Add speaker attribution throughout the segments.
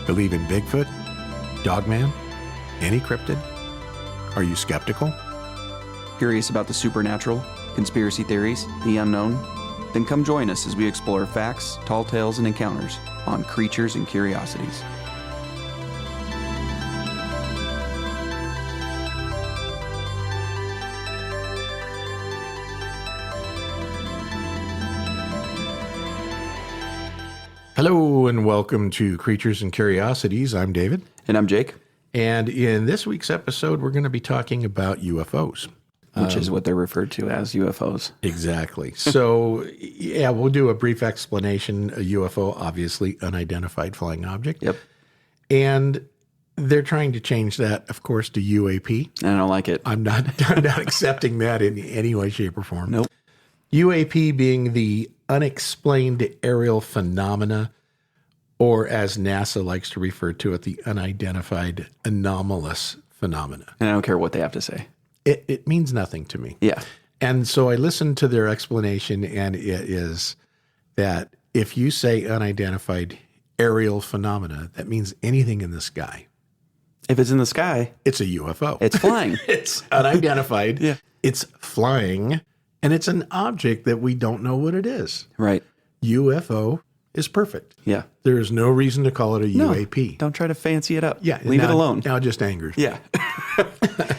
Speaker 1: Believe in Bigfoot? Dogman? Any cryptid? Are you skeptical?
Speaker 2: Curious about the supernatural, conspiracy theories, the unknown? Then come join us as we explore facts, tall tales, and encounters on Creatures and Curiosities.
Speaker 1: Hello and welcome to Creatures and Curiosities. I'm David.
Speaker 2: And I'm Jake.
Speaker 1: And in this week's episode, we're going to be talking about UFOs.
Speaker 2: Which is what they're referred to as UFOs.
Speaker 1: Exactly. So, yeah, we'll do a brief explanation. A UFO, obviously, unidentified flying object.
Speaker 2: Yep.
Speaker 1: And they're trying to change that, of course, to UAP.
Speaker 2: I don't like it.
Speaker 1: I'm not accepting that in any way, shape, or form.
Speaker 2: Nope.
Speaker 1: UAP being the unexplained aerial phenomena, or as NASA likes to refer to it, the unidentified anomalous phenomena.
Speaker 2: And I don't care what they have to say.
Speaker 1: It means nothing to me.
Speaker 2: Yeah.
Speaker 1: And so I listened to their explanation, and it is that if you say unidentified aerial phenomena, that means anything in the sky.
Speaker 2: If it's in the sky,
Speaker 1: it's a UFO.
Speaker 2: It's flying.
Speaker 1: It's unidentified.
Speaker 2: Yeah.
Speaker 1: It's flying, and it's an object that we don't know what it is.
Speaker 2: Right.
Speaker 1: UFO is perfect.
Speaker 2: Yeah.
Speaker 1: There is no reason to call it a UAP.
Speaker 2: Don't try to fancy it up.
Speaker 1: Yeah.
Speaker 2: Leave it alone.
Speaker 1: Now it just angers me.
Speaker 2: Yeah.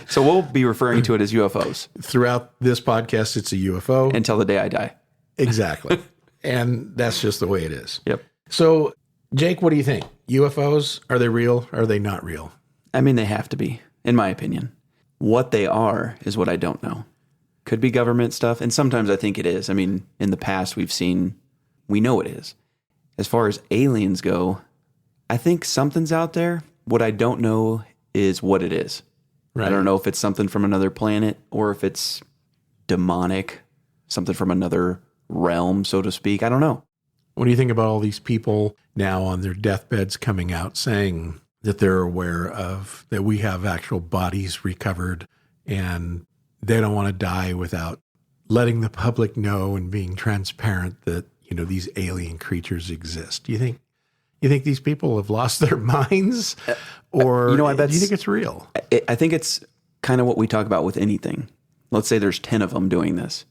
Speaker 2: So we'll be referring to it as UFOs.
Speaker 1: Throughout this podcast, it's a UFO.
Speaker 2: Until the day I die.
Speaker 1: Exactly. And that's just the way it is.
Speaker 2: Yep.
Speaker 1: So, Jake, what do you think? UFOs, are they real? Are they not real?
Speaker 2: I mean, they have to be, in my opinion. What they are is what I don't know. Could be government stuff, and sometimes I think it is. I mean, in the past, we know it is. As far as aliens go, I think something's out there. What I don't know is what it is.
Speaker 1: Right.
Speaker 2: I don't know if it's something from another planet or if it's demonic, something from another realm, so to speak. I don't know.
Speaker 1: What do you think about all these people now on their deathbeds coming out saying that they're aware of, that we have actual bodies recovered and they don't want to die without letting the public know and being transparent that, you know, these alien creatures exist? Do you think these people have lost their minds, or do you think it's real?
Speaker 2: I think it's kind of what we talk about with anything. Let's say there's 10 of them doing this.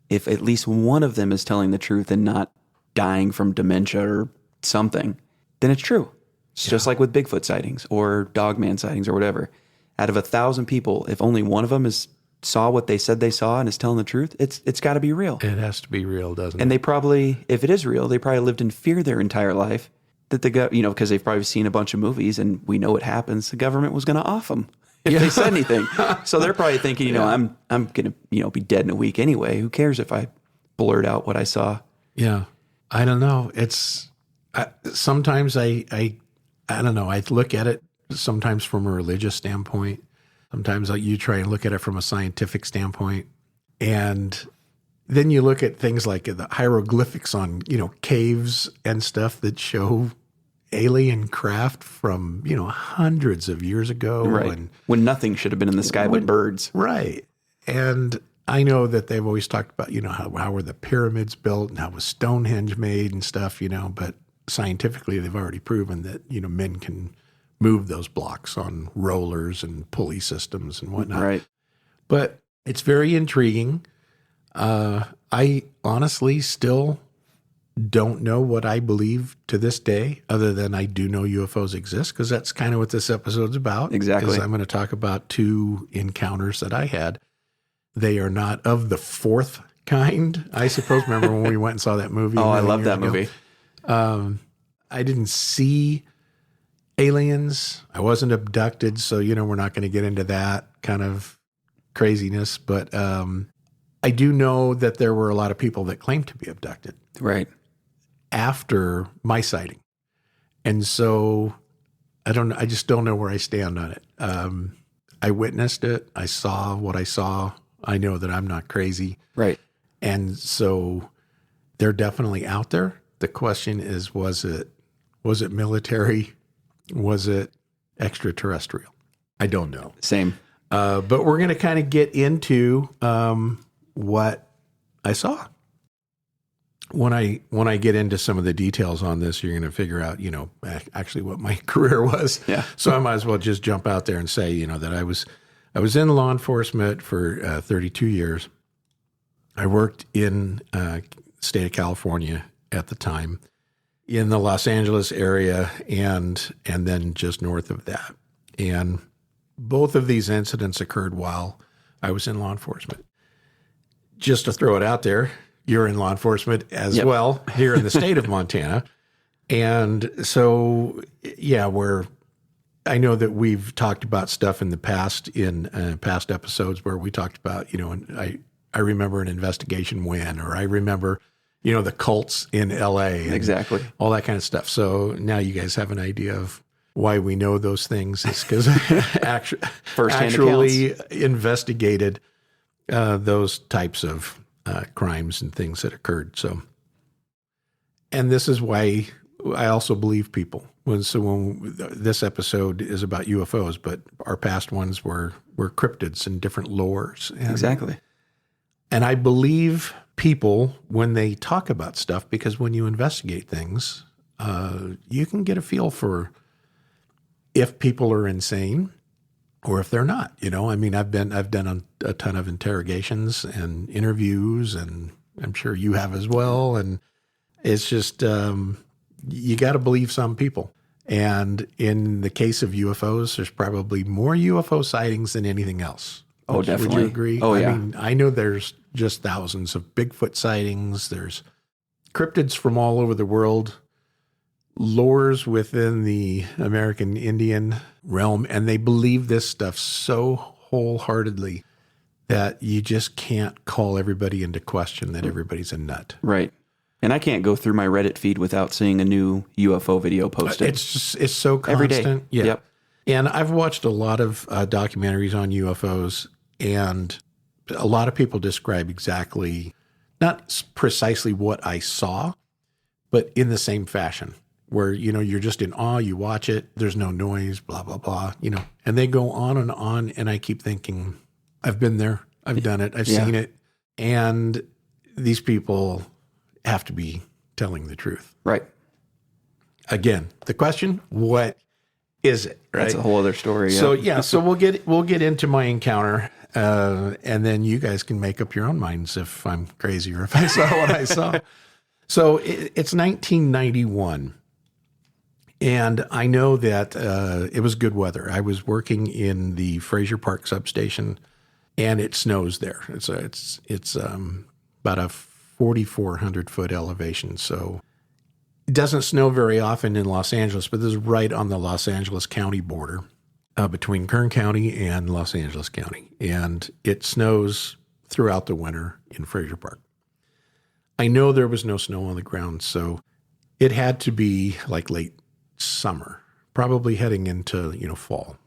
Speaker 2: If at least one of them is telling the truth and not dying from dementia or something, then it's true. It's just like with Bigfoot sightings or Dogman sightings or whatever. Out of 1,000 people, if only one of them saw what they said they saw and is telling the truth, it's got to be real.
Speaker 1: It has to be real, doesn't it?
Speaker 2: And they probably, if it is real, they probably lived in fear their entire life that because they've probably seen a bunch of movies and we know what happens. The government was going to off them if they said anything. So they're probably thinking, I'm going to be dead in a week anyway. Who cares if I blurt out what I saw?
Speaker 1: Yeah. I don't know. Sometimes I don't know. I look at it sometimes from a religious standpoint. Sometimes you try and look at it from a scientific standpoint. And then you look at things like the hieroglyphics on, caves and stuff that show alien craft from, hundreds of years ago.
Speaker 2: Right.
Speaker 1: And
Speaker 2: when nothing should have been in the sky but birds.
Speaker 1: Right. And I know that they've always talked about, how were the pyramids built and how was Stonehenge made and stuff, but scientifically they've already proven that, men can move those blocks on rollers and pulley systems and whatnot.
Speaker 2: Right.
Speaker 1: But it's very intriguing. I honestly still don't know what I believe to this day, other than I do know UFOs exist, because that's kind of what this episode's about.
Speaker 2: Exactly.
Speaker 1: Because I'm going to talk about 2 encounters that I had. They are not of the fourth kind, I suppose. Remember when we went and saw that movie?
Speaker 2: Oh, I love that movie.
Speaker 1: I didn't see aliens. I wasn't abducted, so, we're not going to get into that kind of craziness. But I do know that there were a lot of people that claimed to be abducted.
Speaker 2: Right.
Speaker 1: After my sighting. And so I just don't know where I stand on it. I witnessed it. I saw what I saw. I know that I'm not crazy.
Speaker 2: Right.
Speaker 1: And so they're definitely out there. The question is, was it military? Was it extraterrestrial? I don't know.
Speaker 2: Same.
Speaker 1: But we're going to kind of get into what I saw. when I get into some of the details on this, you're going to figure out, actually what my career was.
Speaker 2: Yeah.
Speaker 1: So I might as well just jump out there and say, that I was in law enforcement for 32 years. I worked in state of California at the time, in the Los Angeles area, and then just north of that. And both of these incidents occurred while I was in law enforcement. Just to throw it out there, you're in law enforcement as well here in the state of Montana. And so, yeah, I know that we've talked about stuff in the past, in past episodes where we talked about, and I remember an investigation when, or I remember, the cults in LA.
Speaker 2: Exactly.
Speaker 1: All that kind of stuff. So now you guys have an idea of why we know those things. It's because actually investigated those types of crimes and things that occurred. So, and this is why I also believe people. When this episode is about UFOs, but our past ones were cryptids and different lores.
Speaker 2: Exactly.
Speaker 1: And I believe people when they talk about stuff, because when you investigate things, you can get a feel for if people are insane or if they're not. I mean, I've done a ton of interrogations and interviews, and I'm sure you have as well. And it's just, you got to believe some people. And in the case of UFOs, there's probably more UFO sightings than anything else.
Speaker 2: Oh, definitely.
Speaker 1: Would you agree?
Speaker 2: Oh, yeah.
Speaker 1: I mean, I know there's just thousands of Bigfoot sightings. There's cryptids from all over the world, lores within the American Indian realm, and they believe this stuff so wholeheartedly that you just can't call everybody into question that everybody's a nut.
Speaker 2: Right. And I can't go through my Reddit feed without seeing a new UFO video posted.
Speaker 1: It's so constant.
Speaker 2: Every day.
Speaker 1: Yeah.
Speaker 2: Yep.
Speaker 1: And I've watched a lot of documentaries on UFOs, and a lot of people describe exactly, not precisely what I saw, but in the same fashion, where, you're just in awe, you watch it, there's no noise, blah, blah, blah, and they go on, and I keep thinking, I've been there, I've done it, I've seen it, and these people have to be telling the truth.
Speaker 2: Right.
Speaker 1: Again, the question, what is it? Right?
Speaker 2: That's a whole other story.
Speaker 1: So we'll get into my encounter, and then you guys can make up your own minds if I'm crazy or if I saw what I saw. So it's 1991, and I know that it was good weather. I was working in the Fraser Park substation, and it snows there. It's about a 4,400 foot elevation, so it doesn't snow very often in Los Angeles, but this is right on the Los Angeles County border between Kern County and Los Angeles County. And it snows throughout the winter in Fraser Park. I know there was no snow on the ground, so it had to be like late summer, probably heading into, fall.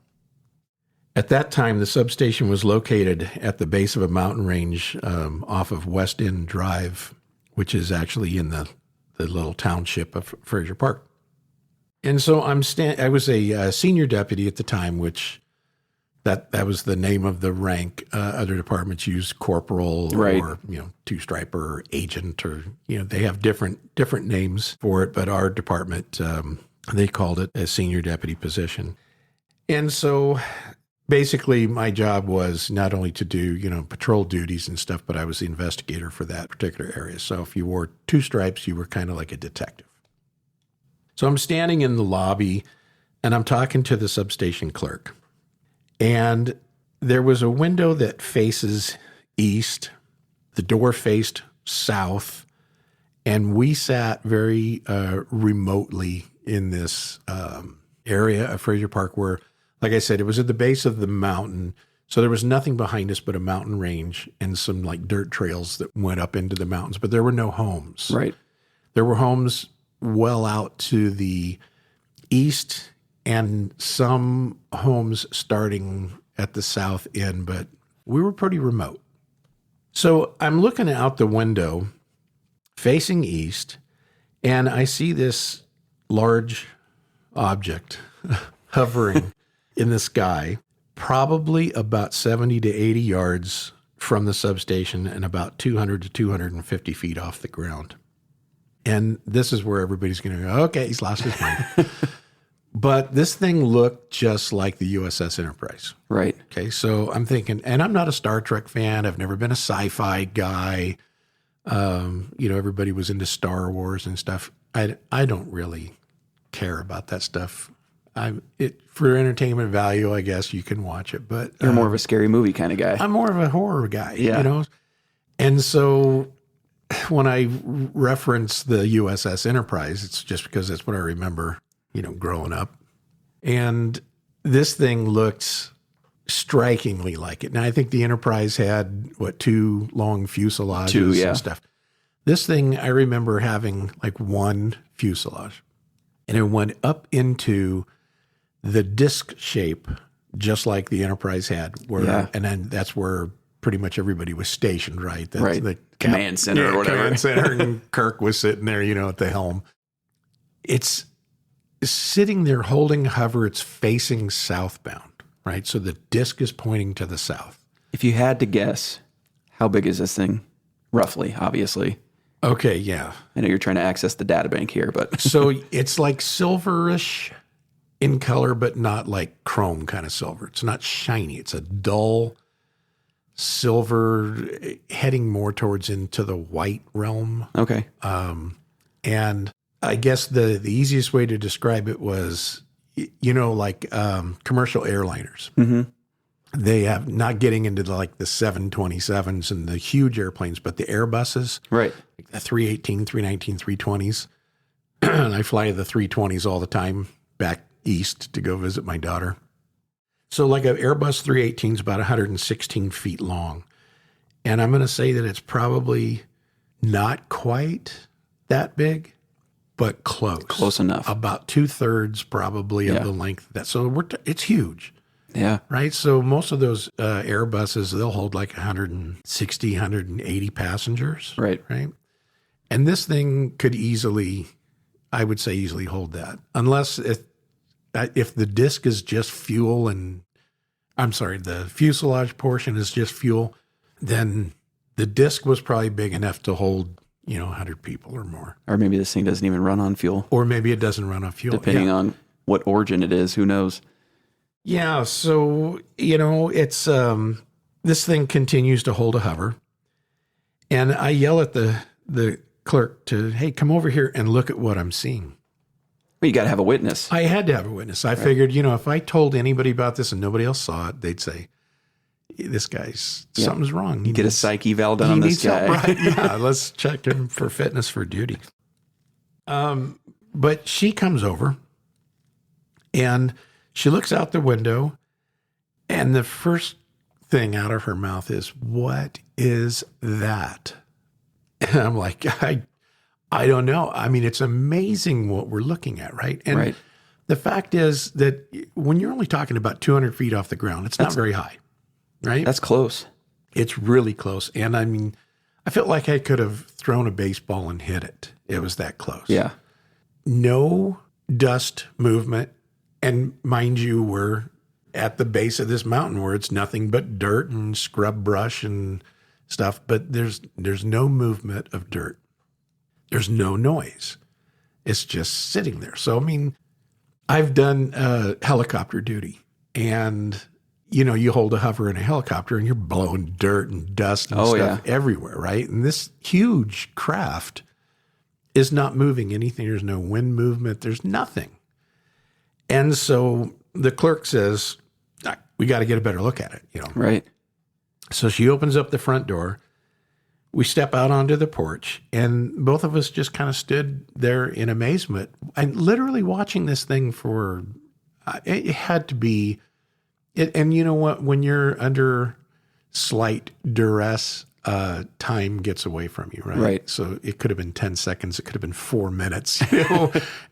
Speaker 1: At that time, the substation was located at the base of a mountain range off of West End Drive, which is actually in the little township of Fraser Park. And so I was a senior deputy at the time, which that was the name of the rank. Other departments use corporal or, two-striper or agent, or, they have different names for it. But our department, they called it a senior deputy position. And so basically my job was not only to do, patrol duties and stuff, but I was the investigator for that particular area. So if you wore two stripes, you were kind of like a detective. So I'm standing in the lobby and I'm talking to the substation clerk. And there was a window that faces east. The door faced south. And we sat very remotely in this area of Fraser Park where, like I said, it was at the base of the mountain. So there was nothing behind us but a mountain range and some like dirt trails that went up into the mountains, but there were no homes.
Speaker 2: Right.
Speaker 1: There were homes well out to the east and some homes starting at the south end, but we were pretty remote. So I'm looking out the window facing east, and I see this large object hovering in the sky, probably about 70 to 80 yards from the substation and about 200 to 250 feet off the ground. And this is where everybody's going to go, okay, he's lost his mind. But this thing looked just like the USS Enterprise.
Speaker 2: Right.
Speaker 1: Okay, so I'm thinking, and I'm not a Star Trek fan. I've never been a sci-fi guy. Everybody was into Star Wars and stuff. I don't really care about that stuff. For entertainment value, I guess you can watch it, but
Speaker 2: You're more of a scary movie kind of guy.
Speaker 1: I'm more of a horror guy,
Speaker 2: Yeah.
Speaker 1: And so when I reference the USS Enterprise, it's just because that's what I remember, growing up. And this thing looked strikingly like it. Now, I think the Enterprise had, 2 long fuselages and stuff. This thing, I remember having like one fuselage. And it went up into the disc shape, just like the Enterprise had. And then that's where pretty much everybody was stationed, right? That's the
Speaker 2: command center or whatever.
Speaker 1: Command center, and Kirk was sitting there, at the helm. It's sitting there holding hover. It's facing southbound, right? So the disc is pointing to the south.
Speaker 2: If you had to guess, how big is this thing? Roughly, obviously.
Speaker 1: Okay, yeah.
Speaker 2: I know you're trying to access the data bank here, but...
Speaker 1: So it's like silverish in color, but not like chrome kind of silver. It's not shiny. It's a dull silver heading more towards into the white realm.
Speaker 2: Okay.
Speaker 1: And I guess the easiest way to describe it was, like commercial airliners.
Speaker 2: Mm-hmm.
Speaker 1: They have not getting into like the 727s and the huge airplanes, but the Airbuses.
Speaker 2: Right.
Speaker 1: Like the 318, 319, 320s. And I fly the 320s all the time back east to go visit my daughter. So like an Airbus 318 is about 116 feet long. And I'm going to say that it's probably not quite that big, but close.
Speaker 2: Close enough.
Speaker 1: About 2/3 probably of the length of that. So it's huge.
Speaker 2: Yeah.
Speaker 1: Right. So most of those Airbuses, they'll hold like 160, 180 passengers.
Speaker 2: Right.
Speaker 1: Right. And this thing could easily hold that. Unless if the disc is just fuel the fuselage portion is just fuel, then the disc was probably big enough to hold, 100 people or more.
Speaker 2: Or maybe this thing doesn't even run on fuel.
Speaker 1: Or maybe it doesn't run on fuel.
Speaker 2: Depending on what origin it is, who knows?
Speaker 1: Yeah, so, it's this thing continues to hold a hover. And I yell at the clerk to, hey, come over here and look at what I'm seeing.
Speaker 2: Well, you got to have a witness.
Speaker 1: I had to have a witness. I figured, if I told anybody about this and nobody else saw it, they'd say, this guy's, something's wrong.
Speaker 2: Get a psych eval done on this guy.
Speaker 1: Help, right? Yeah, let's check him for fitness for duty. But she comes over and she looks out the window, and the first thing out of her mouth is, what is that? And I'm like, I don't know. I mean, it's amazing what we're looking at, right? And the fact is that when you're only talking about 200 feet off the ground, it's not very high, right?
Speaker 2: That's close.
Speaker 1: It's really close. And I mean, I felt like I could have thrown a baseball and hit it. It was that close.
Speaker 2: Yeah.
Speaker 1: No dust movement. And mind you, we're at the base of this mountain where it's nothing but dirt and scrub brush and stuff, but there's no movement of dirt. There's no noise. It's just sitting there. So, I mean, I've done helicopter duty, and, you hold a hover in a helicopter and you're blowing dirt and dust and stuff everywhere, right? And this huge craft is not moving anything. There's no wind movement. There's nothing. And so the clerk says, we got to get a better look at it,
Speaker 2: Right.
Speaker 1: So she opens up the front door. We step out onto the porch, and both of us just kind of stood there in amazement and literally watching this thing for, it had to be, and you know what, when you're under slight duress, time gets away from you, right?
Speaker 2: Right.
Speaker 1: So it could have been 10 seconds. It could have been 4 minutes.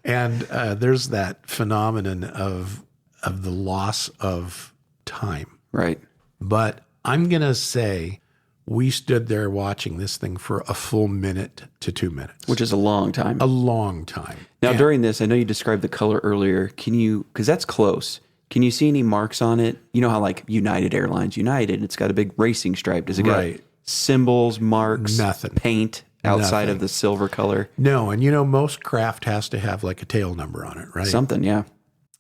Speaker 1: And there's that phenomenon of the loss of time.
Speaker 2: Right.
Speaker 1: But I'm going to say we stood there watching this thing for a full minute to 2 minutes.
Speaker 2: Which is a long time.
Speaker 1: A long time.
Speaker 2: Now,
Speaker 1: And
Speaker 2: during this, I know you described the color earlier. Can you, because that's close, can you see any marks on it? You know how like United Airlines, it's got a big racing stripe. Does it got symbols, marks,
Speaker 1: Nothing.
Speaker 2: paint outside of
Speaker 1: Nothing.
Speaker 2: the silver color.
Speaker 1: No, and most craft has to have like a tail number on it, right?
Speaker 2: Something, yeah.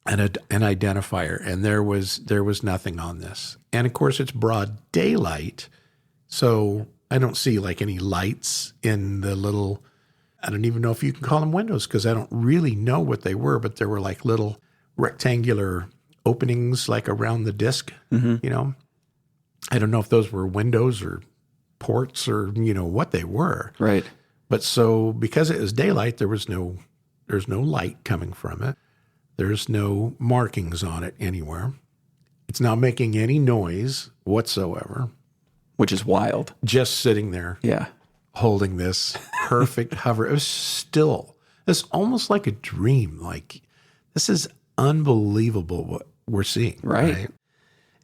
Speaker 1: And an identifier, and there was nothing on this. And of course, it's broad daylight, so I don't see like any lights in the little. I don't even know if you can call them windows because I don't really know what they were, but there were like little rectangular openings like around the disc. I don't know if those were windows or ports or what they were.
Speaker 2: Right.
Speaker 1: But so because it was daylight, there's no light coming from it. There's no markings on it anywhere. It's not making any noise whatsoever.
Speaker 2: Which is wild.
Speaker 1: Just sitting there,
Speaker 2: Yeah.
Speaker 1: holding this perfect hover. It was still. It's almost like a dream. Like this is unbelievable what we're seeing.
Speaker 2: Right.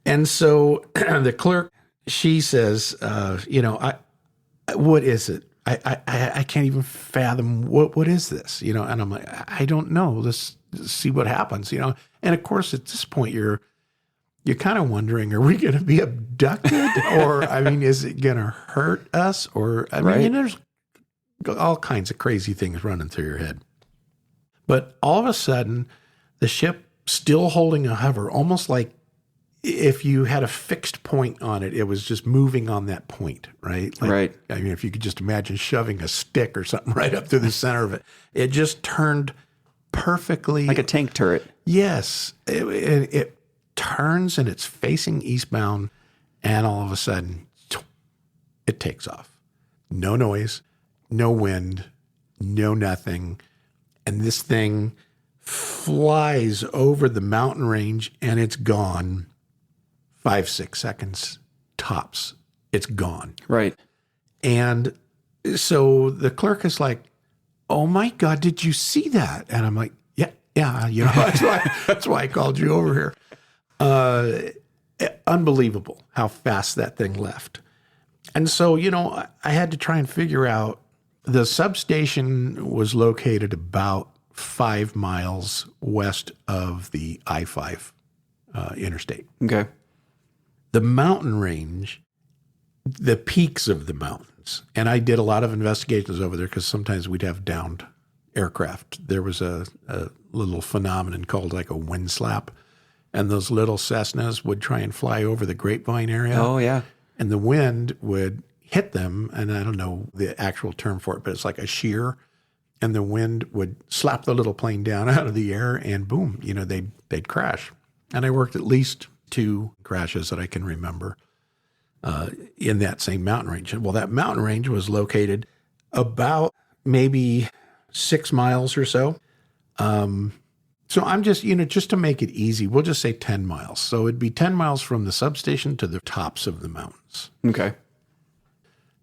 Speaker 1: And so the clerk, she says, what is it? I can't even fathom what is this, and I'm like, I don't know. Let's see what happens, And of course, at this point, you're kind of wondering, are we going to be abducted, or is it going to hurt us, or there's all kinds of crazy things running through your head. But all of a sudden, the ship still holding a hover, almost like if you had a fixed point on it, it was just moving on that point, right?
Speaker 2: Right.
Speaker 1: If you could just imagine shoving a stick or something right up through the center of it, it just turned perfectly.
Speaker 2: Like a tank turret.
Speaker 1: Yes. It turns and it's facing eastbound, and all of a sudden, it takes off. No noise, no wind, no nothing. And this thing flies over the mountain range, and it's gone. 5-6 seconds tops. It's gone.
Speaker 2: Right.
Speaker 1: And so the clerk is like, "Oh my God, did you see that?" And I'm like, yeah, that's why I called you over here. Unbelievable how fast that thing left. And so, I had to try and figure out, the substation was located about 5 miles west of the I-5 interstate.
Speaker 2: Okay.
Speaker 1: The mountain range, the peaks of the mountains, and I did a lot of investigations over there because sometimes we'd have downed aircraft. There was a little phenomenon called like a wind slap, and those little Cessnas would try and fly over the Grapevine area.
Speaker 2: Oh, yeah.
Speaker 1: And the wind would hit them, and I don't know the actual term for it, but it's like a shear, and the wind would slap the little plane down out of the air, and boom, they'd crash. And I worked at least 2 crashes that I can remember in that same mountain range. Well, that mountain range was located about maybe 6 miles or so. So I'm just, just to make it easy, we'll just say 10 miles. So it'd be 10 miles from the substation to the tops of the mountains.
Speaker 2: Okay.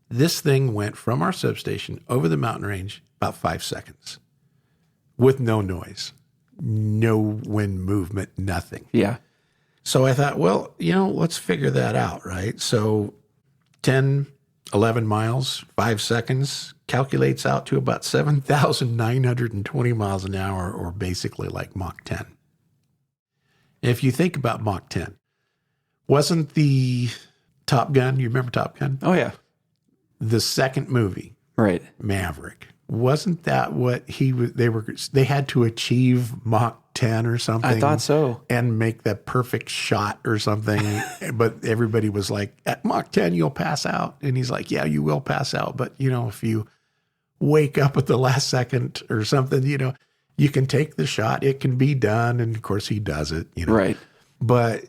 Speaker 1: This thing went from our substation over the mountain range about 5 seconds with no noise, no wind movement, nothing.
Speaker 2: Yeah.
Speaker 1: So I thought, well, let's figure that out, right? So 10, 11 miles, 5 seconds calculates out to about 7,920 miles an hour, or basically like Mach 10. If you think about Mach 10, wasn't the Top Gun, you remember Top Gun?
Speaker 2: Oh, yeah.
Speaker 1: The second movie,
Speaker 2: Right.
Speaker 1: Maverick, wasn't that what they had to achieve Mach 10 or something?
Speaker 2: I thought so.
Speaker 1: And make that perfect shot or something. But everybody was like, at Mach 10, you'll pass out. And he's like, yeah, you will pass out. But, if you wake up at the last second or something, you can take the shot. It can be done. And of course he does it,
Speaker 2: Right.
Speaker 1: But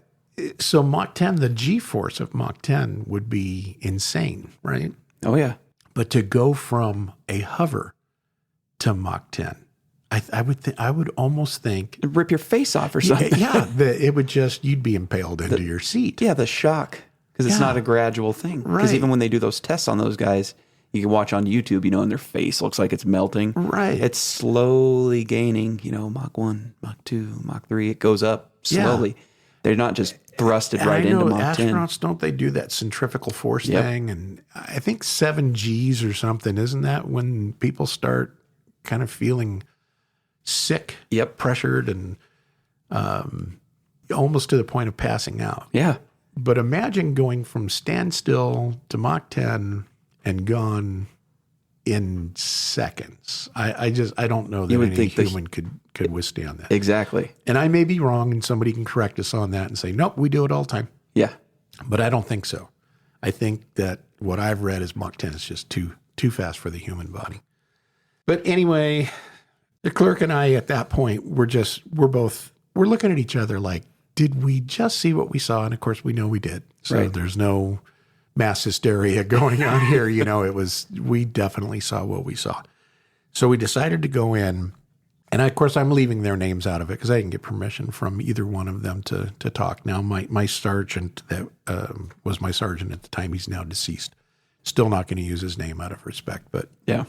Speaker 1: so Mach 10, the G-force of Mach 10 would be insane, right?
Speaker 2: Oh, yeah.
Speaker 1: But to go from a hover to Mach 10, I would almost think,
Speaker 2: Rip your face off or something.
Speaker 1: it would just, you'd be impaled into your seat.
Speaker 2: Yeah, the shock. Because it's
Speaker 1: Yeah.
Speaker 2: not a gradual thing. Because
Speaker 1: Right.
Speaker 2: even when they do those tests on those guys, you can watch on YouTube, and their face looks like it's melting.
Speaker 1: Right.
Speaker 2: It's slowly gaining, Mach 1, Mach 2, Mach 3. It goes up slowly. They're not just thrusted
Speaker 1: And
Speaker 2: right
Speaker 1: I know
Speaker 2: into Mach 10.
Speaker 1: astronauts, don't they do that centrifugal force
Speaker 2: Yep.
Speaker 1: thing? And I think 7 Gs or something, isn't that when people start kind of feeling sick,
Speaker 2: Yep.
Speaker 1: pressured, and almost to the point of passing out?
Speaker 2: Yeah.
Speaker 1: But imagine going from standstill to Mach 10 and gone in seconds. I don't know that
Speaker 2: You would
Speaker 1: any
Speaker 2: think that-
Speaker 1: human could withstand that.
Speaker 2: Exactly.
Speaker 1: And I may be wrong, and somebody can correct us on that and say, nope, we do it all the time.
Speaker 2: Yeah.
Speaker 1: But I don't think so. I think that what I've read is Mach 10 is just too fast for the human body. But anyway, the clerk and I at that point, we're looking at each other like, did we just see what we saw? And of course, we know we did. So
Speaker 2: Right.
Speaker 1: there's no mass hysteria going on here. We definitely saw what we saw. So we decided to go in. And of course, I'm leaving their names out of it because I didn't get permission from either one of them to talk. Now, my sergeant that was my sergeant at the time, he's now deceased. Still not going to use his name out of respect. But
Speaker 2: Yeah.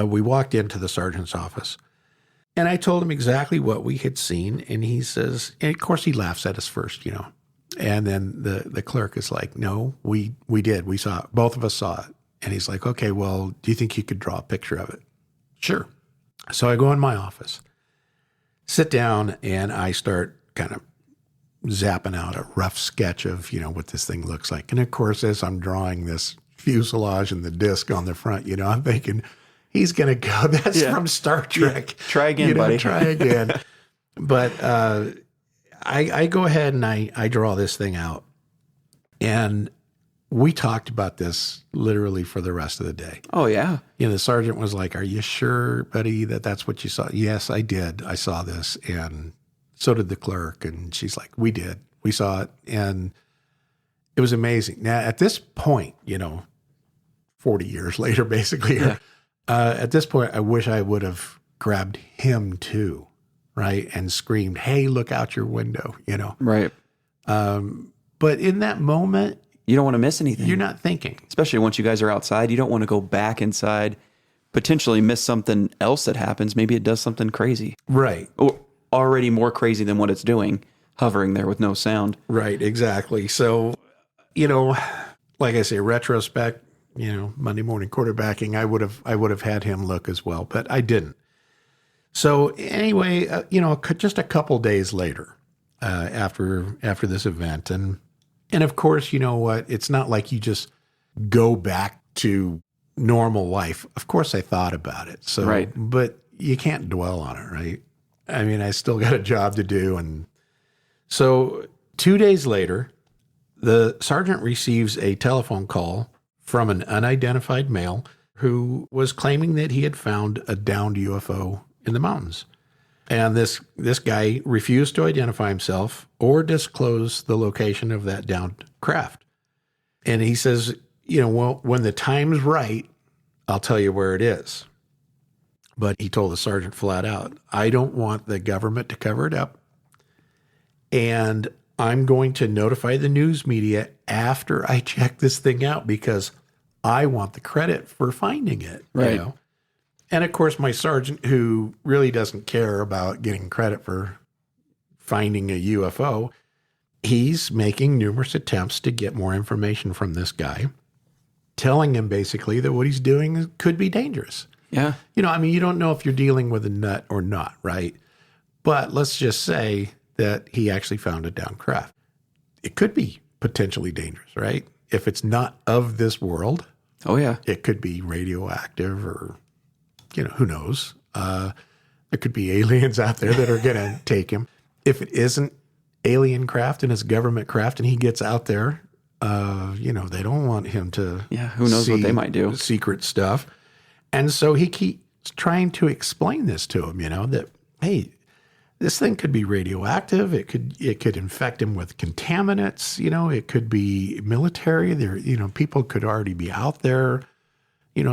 Speaker 1: we walked into the sergeant's office. And I told him exactly what we had seen. And he says, and of course, he laughs at us first, And then the clerk is like, no, we did. We saw it. Both of us saw it. And he's like, okay, well, do you think you could draw a picture of it? Sure. So I go in my office, sit down, and I start kind of zapping out a rough sketch of, what this thing looks like. And of course, as I'm drawing this fuselage and the disc on the front, I'm thinking, he's going to go. That's from Star Trek.
Speaker 2: Yeah. Try again, buddy.
Speaker 1: Try again. But I go ahead and I draw this thing out. And we talked about this literally for the rest of the day.
Speaker 2: Oh, yeah.
Speaker 1: The sergeant was like, are you sure, buddy, that that's what you saw? Yes, I did. I saw this. And so did the clerk. And she's like, we did. We saw it. And it was amazing. Now, at this point, 40 years later, basically, at this point, I wish I would have grabbed him too, right? And screamed, hey, look out your window,
Speaker 2: Right.
Speaker 1: But in that moment,
Speaker 2: You don't want to miss anything.
Speaker 1: you're not thinking.
Speaker 2: Especially once you guys are outside. You don't want to go back inside, potentially miss something else that happens. Maybe it does something crazy.
Speaker 1: Right.
Speaker 2: Or already more crazy than what it's doing, hovering there with no sound.
Speaker 1: Right, exactly. So, like I say, retrospect, Monday morning quarterbacking, I would have had him look as well, but I didn't. So anyway, just a couple days later, after this event, and of course, you know what? It's not like you just go back to normal life. Of course, I thought about it. So,
Speaker 2: Right.
Speaker 1: But you can't dwell on it, right? I mean, I still got a job to do. And so 2 days later, the sergeant receives a telephone call from an unidentified male who was claiming that he had found a downed UFO in the mountains. And this guy refused to identify himself or disclose the location of that downed craft. And he says, well, when the time's right, I'll tell you where it is. But he told the sergeant flat out, I don't want the government to cover it up. And I'm going to notify the news media after I check this thing out because I want the credit for finding it.
Speaker 2: Right.
Speaker 1: And of course, my sergeant, who really doesn't care about getting credit for finding a UFO, he's making numerous attempts to get more information from this guy, telling him basically that what he's doing could be dangerous.
Speaker 2: Yeah.
Speaker 1: You don't know if you're dealing with a nut or not, right? But let's just say that he actually found a downed craft. It could be potentially dangerous, right? If it's not of this world,
Speaker 2: Oh, yeah.
Speaker 1: it could be radioactive or, who knows? There could be aliens out there that are going to take him. If it isn't alien craft and it's government craft and he gets out there, they don't want him to
Speaker 2: Yeah. Who knows what they might do?
Speaker 1: Secret stuff. And so he keeps trying to explain this to him, that, hey, this thing could be radioactive. It could infect him with contaminants. It could be military. There, people could already be out there,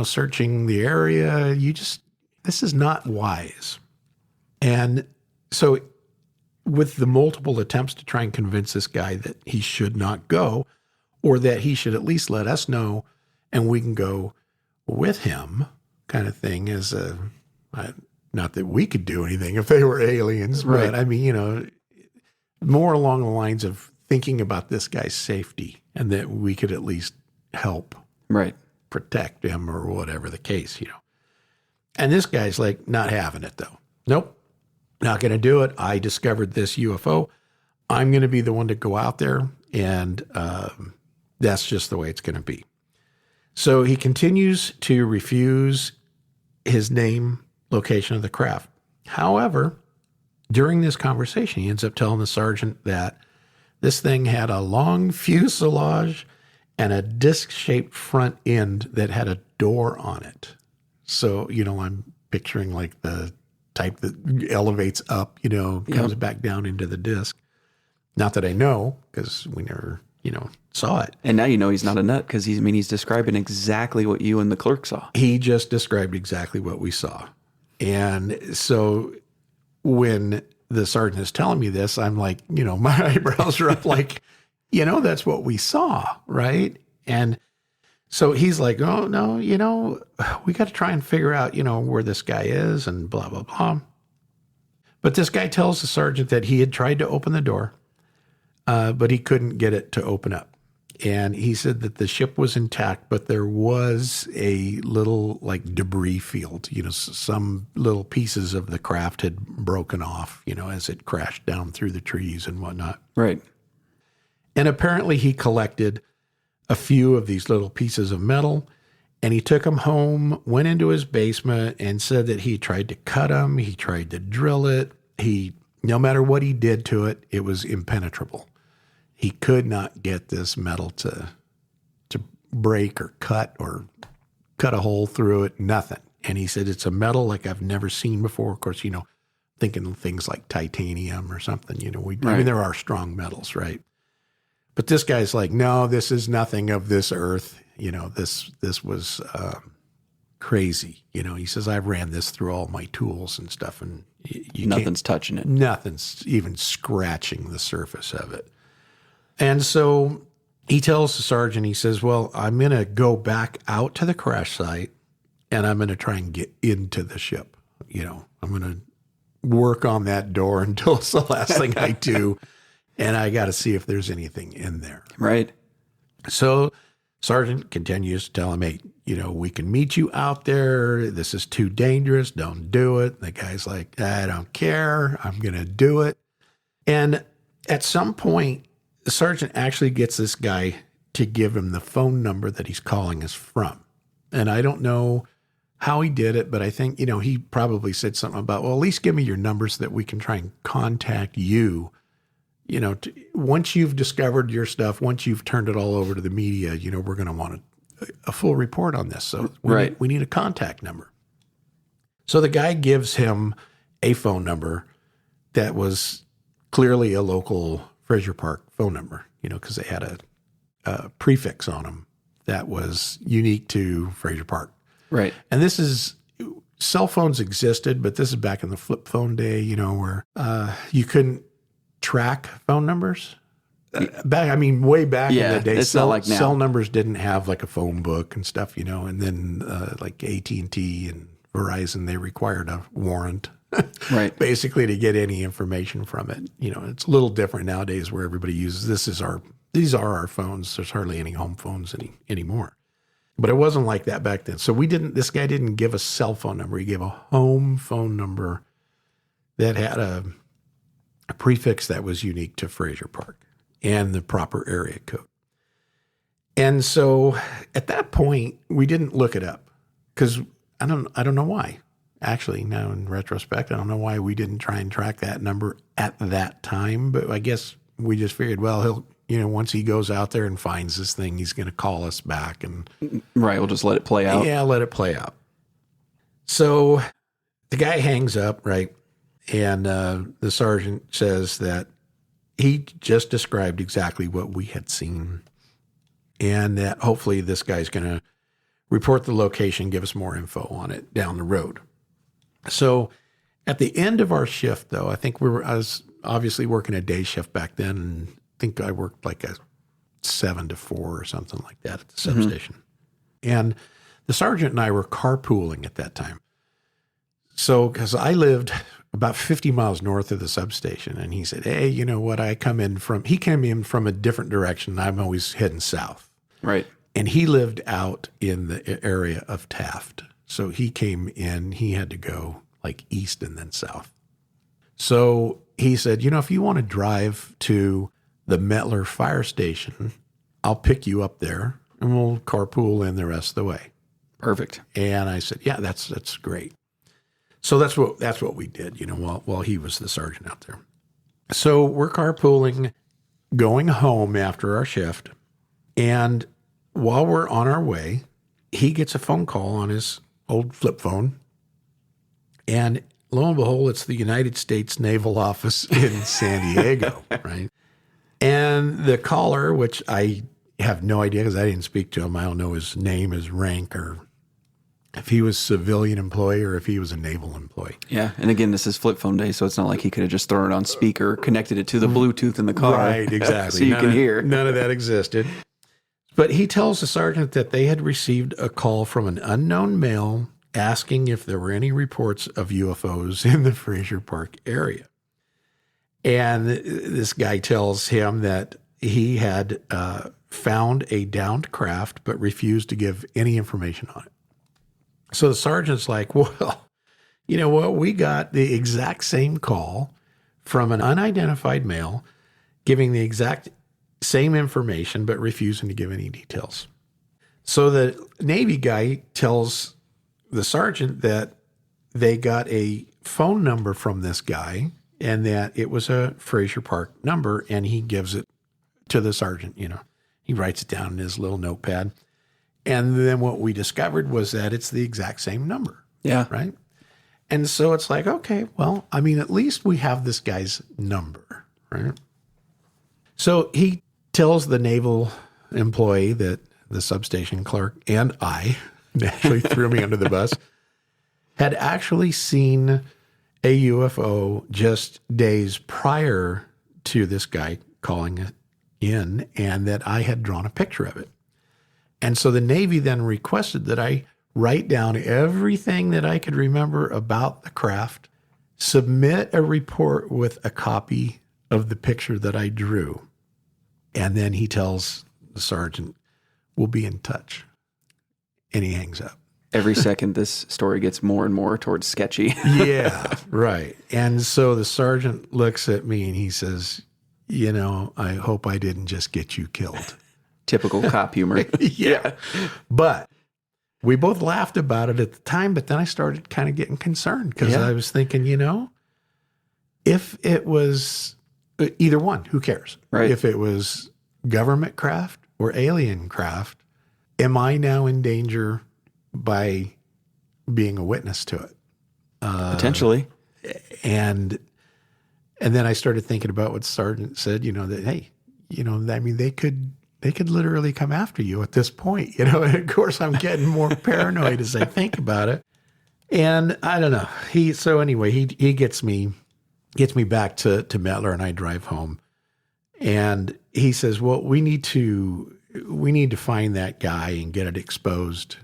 Speaker 1: searching the area. This is not wise. And so with the multiple attempts to try and convince this guy that he should not go, or that he should at least let us know and we can go with him, kind of thing, is not that we could do anything if they were aliens,
Speaker 2: Right.
Speaker 1: but more along the lines of thinking about this guy's safety and that we could at least help
Speaker 2: Right.
Speaker 1: protect him or whatever the case, And this guy's like, not having it though. Nope, not going to do it. I discovered this UFO. I'm going to be the one to go out there, and that's just the way it's going to be. So he continues to refuse his name, location of the craft. However, during this conversation, he ends up telling the sergeant that this thing had a long fuselage and a disc-shaped front end that had a door on it. So, I'm picturing like the type that elevates up, comes back down into the disc. Not that I know, because we never, saw it.
Speaker 2: And now you know he's not a nut because he's describing exactly what you and the clerk saw.
Speaker 1: He just described exactly what we saw. And so when the sergeant is telling me this, I'm like, my eyebrows are up like, that's what we saw, right? And so he's like, oh, no, we got to try and figure out, where this guy is and blah, blah, blah. But this guy tells the sergeant that he had tried to open the door, but he couldn't get it to open up. And he said that the ship was intact, but there was a little like debris field, some little pieces of the craft had broken off, as it crashed down through the trees and whatnot.
Speaker 2: Right.
Speaker 1: And apparently he collected a few of these little pieces of metal and he took them home, went into his basement and said that he tried to cut them. He tried to drill it. No matter what he did to it, it was impenetrable. He could not get this metal to break or cut a hole through it, nothing. And he said, it's a metal like I've never seen before. Of course, thinking of things like titanium or something, I mean, there are strong metals, right? But this guy's like, no, this is nothing of this earth. This was crazy. He says, I've ran this through all my tools and stuff and
Speaker 2: nothing's touching it.
Speaker 1: Nothing's even scratching the surface of it. And so he tells the sergeant, he says, well, I'm going to go back out to the crash site and I'm going to try and get into the ship. I'm going to work on that door until it's the last thing I do. And I got to see if there's anything in there.
Speaker 2: Right.
Speaker 1: So sergeant continues to tell him, hey, we can meet you out there. This is too dangerous. Don't do it. The guy's like, I don't care. I'm going to do it. And at some point, the sergeant actually gets this guy to give him the phone number that he's calling us from. And I don't know how he did it, but I think, he probably said something about, well, at least give me your number so that we can try and contact you. Once you've discovered your stuff, once you've turned it all over to the media, we're going to want a full report on this. So we need a contact number. So the guy gives him a phone number that was clearly a local Fraser Park phone number, because they had a prefix on them that was unique to Fraser Park.
Speaker 2: Right.
Speaker 1: And this is, cell phones existed, but this is back in the flip phone day, where you couldn't track phone numbers. Way back in the day,
Speaker 2: it's not like now.
Speaker 1: Cell numbers didn't have like a phone book and stuff, and then like AT&T and Verizon, they required a warrant.
Speaker 2: Right.
Speaker 1: Basically to get any information from it. It's a little different nowadays where everybody uses these are our phones. There's hardly any home phones anymore. But it wasn't like that back then. So this guy didn't give a cell phone number. He gave a home phone number that had a prefix that was unique to Fraser Park and the proper area code. And so at that point, we didn't look it up because I don't know why. Actually, now in retrospect, I don't know why we didn't try and track that number at that time, but I guess we just figured, well, he'll, once he goes out there and finds this thing, he's going to call us back and
Speaker 2: right. We'll just let it play out.
Speaker 1: Yeah, let it play out. So the guy hangs up, right? And the sergeant says that he just described exactly what we had seen and that hopefully this guy's going to report the location, give us more info on it down the road. So at the end of our shift, though, I think I was obviously working a day shift back then, and I think I worked like a 7 to 4 or something like that at the substation. And the sergeant and I were carpooling at that time. So because I lived about 50 miles north of the substation, and he said, hey, you know what, he came in from a different direction. I'm always heading south.
Speaker 2: Right.
Speaker 1: And he lived out in the area of Taft. So he came in, he had to go like east and then south. So he said, if you want to drive to the Mettler fire station, I'll pick you up there and we'll carpool in the rest of the way.
Speaker 2: Perfect.
Speaker 1: And I said, yeah, that's great. So that's what we did, while he was the sergeant out there. So we're carpooling, going home after our shift. And while we're on our way, he gets a phone call on his old flip phone. And lo and behold, it's the United States Naval Office in San Diego, right? And the caller, which I have no idea because I didn't speak to him. I don't know his name, his rank, or if he was a civilian employee or if he was a naval employee.
Speaker 2: Yeah. And again, this is flip phone day, so it's not like he could have just thrown it on speaker, connected it to the Bluetooth in the car.
Speaker 1: Right, exactly.
Speaker 2: So you can hear.
Speaker 1: None of that existed. But he tells the sergeant that they had received a call from an unknown male asking if there were any reports of UFOs in the Fraser Park area. And this guy tells him that he had found a downed craft but refused to give any information on it. So the sergeant's like, well, you know what? We got the exact same call from an unidentified male giving the exact same information but refusing to give any details. So the Navy guy tells the sergeant that they got a phone number from this guy and that it was a Fraser Park number, and he gives it to the sergeant. He writes it down in his little notepad. And then what we discovered was that it's the exact same number.
Speaker 2: Yeah.
Speaker 1: Right? And so it's like, okay, well, I mean, at least we have this guy's number, right? So he tells the naval employee that the substation clerk and I, actually threw me under the bus, had actually seen a UFO just days prior to this guy calling it in, and that I had drawn a picture of it. And so the Navy then requested that I write down everything that I could remember about the craft, submit a report with a copy of the picture that I drew. And then he tells the sergeant, we'll be in touch. And he hangs up.
Speaker 2: Every second, this story gets more and more towards sketchy.
Speaker 1: Yeah, right. And so the sergeant looks at me and he says, I hope I didn't just get you killed.
Speaker 2: Typical cop humor.
Speaker 1: Yeah. But we both laughed about it at the time, but then I started kind of getting concerned because I was thinking, if it was either one, who cares?
Speaker 2: Right.
Speaker 1: If it was government craft or alien craft, am I now in danger by being a witness to it?
Speaker 2: Potentially.
Speaker 1: And then I started thinking about what the sergeant said, that, hey, I mean, they could literally come after you at this point, and of course I'm getting more paranoid as I think about it. And I don't know. He gets me back to Mettler, and I drive home, and he says, well, we need to find that guy and get it exposed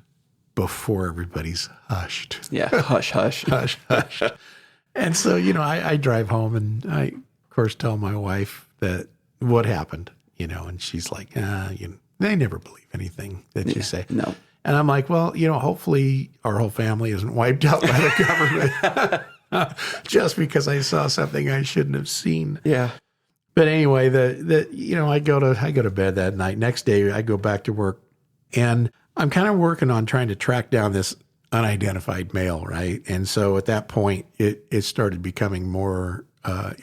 Speaker 1: before everybody's hushed.
Speaker 2: Yeah. Hush, hush.
Speaker 1: Hush, hush. And so, I drive home and I, of course, tell my wife that what happened, and she's like, they never believe anything that you say.
Speaker 2: No.
Speaker 1: And I'm like, well, hopefully our whole family isn't wiped out by the government just because I saw something I shouldn't have seen.
Speaker 2: Yeah.
Speaker 1: But anyway, I go to bed that night. Next day, I go back to work, and I'm kind of working on trying to track down this unidentified male, right? And so at that point, it started becoming more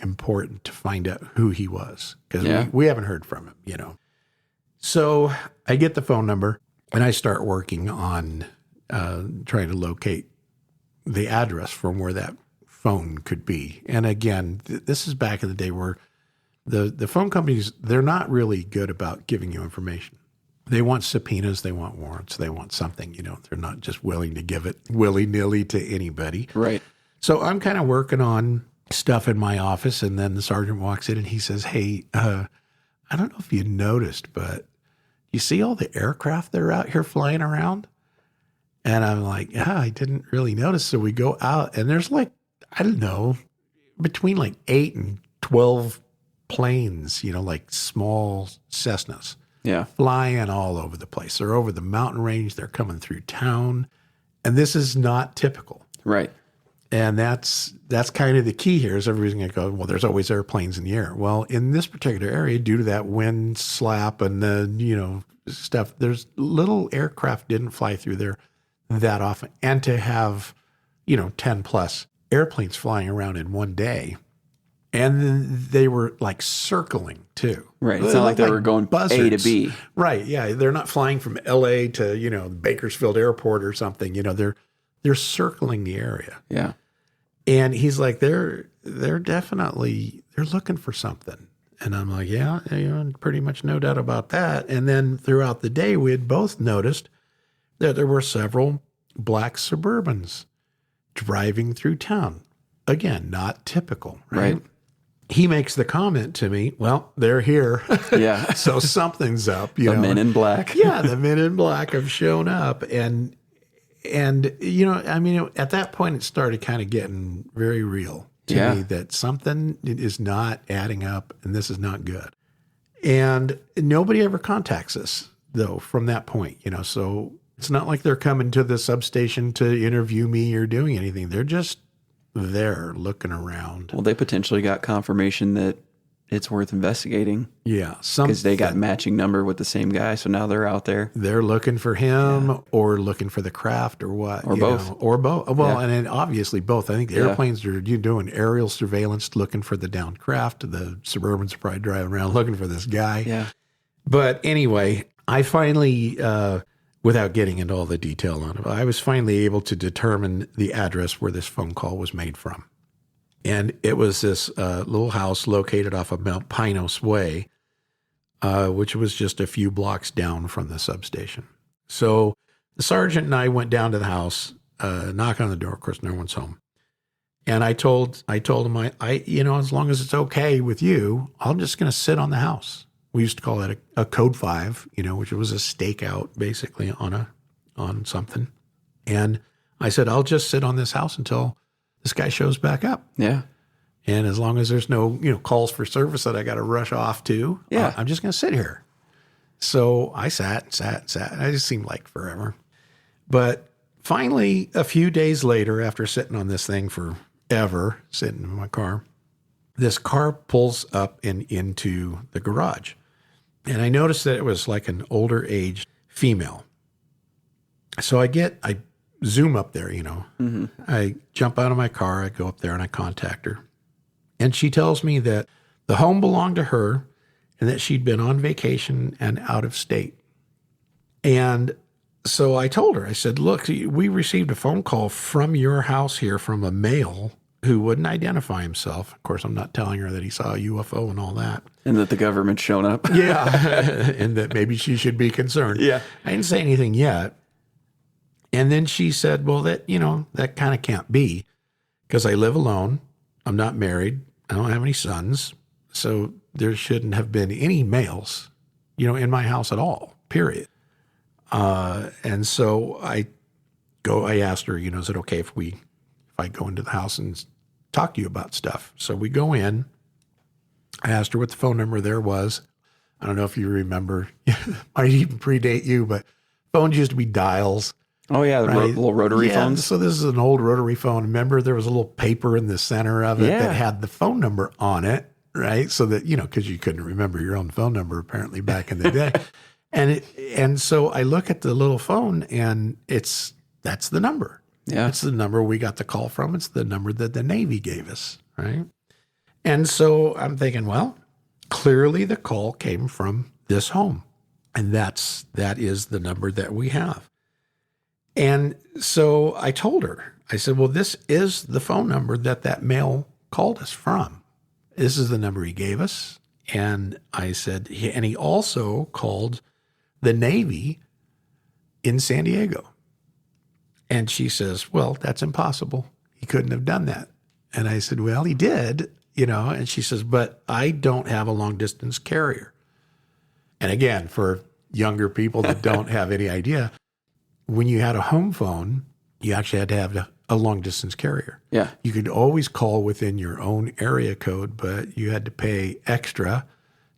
Speaker 1: important to find out who he was, because we haven't heard from him, So I get the phone number, and I start working on trying to locate the address from where that phone could be. And again, this is back in the day where the phone companies, they're not really good about giving you information. They want subpoenas, they want warrants, they want something, they're not just willing to give it willy-nilly to anybody.
Speaker 2: Right.
Speaker 1: So I'm kind of working on stuff in my office, and then the sergeant walks in and he says, hey, I don't know if you noticed, but you see all the aircraft that are out here flying around? And I'm like, yeah, I didn't really notice. So we go out, and there's between 8 and 12 planes, like small Cessnas.
Speaker 2: Yeah.
Speaker 1: Flying all over the place. They're over the mountain range. They're coming through town. And this is not typical.
Speaker 2: Right.
Speaker 1: And that's kind of the key here is everybody's going to go, well, there's always airplanes in the air. Well, in this particular area, due to that wind slap and the, stuff, there's little aircraft didn't fly through there that often. And to have, 10 plus airplanes flying around in one day. And then they were like circling too.
Speaker 2: Right. It's not like they were going buzzards. A to B.
Speaker 1: Right. Yeah. They're not flying from LA to, Bakersfield Airport or something. They're circling the area.
Speaker 2: Yeah.
Speaker 1: And he's like, they're definitely, they're looking for something. And I'm like, yeah, pretty much no doubt about that. And then throughout the day, we had both noticed that there were several black Suburbans driving through town. Again, not typical, right? He makes the comment to me, well, they're here.
Speaker 2: Yeah.
Speaker 1: So something's up.
Speaker 2: The men in black.
Speaker 1: Yeah, the men in black have shown up. And at that point, it started kind of getting very real to me that something is not adding up and this is not good. And nobody ever contacts us, though, from that point, so it's not like they're coming to the substation to interview me or doing anything. They're just there looking around.
Speaker 2: Well, they potentially got confirmation that it's worth investigating.
Speaker 1: Yeah.
Speaker 2: Because they got matching number with the same guy. So now they're out there.
Speaker 1: They're looking for him or looking for the craft or what.
Speaker 2: Or both.
Speaker 1: Or both. Well, and then obviously both. I think the airplanes are doing aerial surveillance looking for the downed craft. The Suburbans are probably driving around looking for this guy.
Speaker 2: Yeah.
Speaker 1: But anyway, I finally, without getting into all the detail on it, I was finally able to determine the address where this phone call was made from. And it was this little house located off of Mount Pinos Way, which was just a few blocks down from the substation. So the sergeant and I went down to the house, knock on the door. Of course, no one's home. And I told him, as long as it's okay with you, I'm just going to sit on the house. We used to call it a code 5, which was a stakeout basically on something. And I said, I'll just sit on this house until this guy shows back up.
Speaker 2: Yeah.
Speaker 1: And as long as there's no, calls for service that I got to rush off to, I'm just going to sit here. So I sat. I just seemed like forever. But finally, a few days later, after sitting on this thing forever, sitting in my car, this car pulls up and into the garage. And I noticed that it was like an older age female. So I zoom up there,
Speaker 2: Mm-hmm.
Speaker 1: I jump out of my car, I go up there and I contact her. And she tells me that the home belonged to her and that she'd been on vacation and out of state. And so I told her, I said, look, we received a phone call from your house here from a male who wouldn't identify himself. Of course, I'm not telling her that he saw a UFO and all that.
Speaker 2: And that the government's shown up.
Speaker 1: Yeah. And that maybe she should be concerned.
Speaker 2: Yeah.
Speaker 1: I didn't say anything yet. And then she said, well, that kind of can't be because I live alone. I'm not married. I don't have any sons. So there shouldn't have been any males, in my house at all, period. And so I asked her, is it okay if I go into the house and talk to you about stuff? So we go in. I asked her what the phone number there was. I don't know if you remember, might even predate you, but phones used to be dials.
Speaker 2: Oh, yeah, the little rotary phones.
Speaker 1: So this is an old rotary phone. Remember, there was a little paper in the center of it that had the phone number on it, right? So that, because you couldn't remember your own phone number apparently back in the day. And so I look at the little phone and that's the number.
Speaker 2: Yeah.
Speaker 1: It's the number we got the call from. It's the number that the Navy gave us, right? And so I'm thinking, well, clearly the call came from this home. And that is the number that we have. And so I told her, I said, well, this is the phone number that male called us from. This is the number he gave us. And I said, and he also called the Navy in San Diego. And she says, well, that's impossible. He couldn't have done that. And I said, well, he did, and she says, but I don't have a long distance carrier. And again, for younger people that don't have any idea, when you had a home phone, you actually had to have a long distance carrier.
Speaker 2: Yeah.
Speaker 1: You could always call within your own area code, but you had to pay extra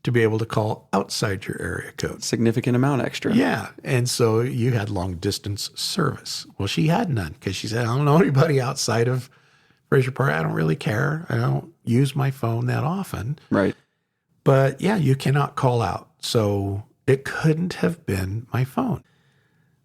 Speaker 1: to be able to call outside your area code.
Speaker 2: Significant amount extra.
Speaker 1: Yeah. And so you had long distance service. Well, she had none because she said, I don't know anybody outside of Fraser Park, I don't really care. I don't use my phone that often.
Speaker 2: Right.
Speaker 1: But yeah, you cannot call out. So it couldn't have been my phone.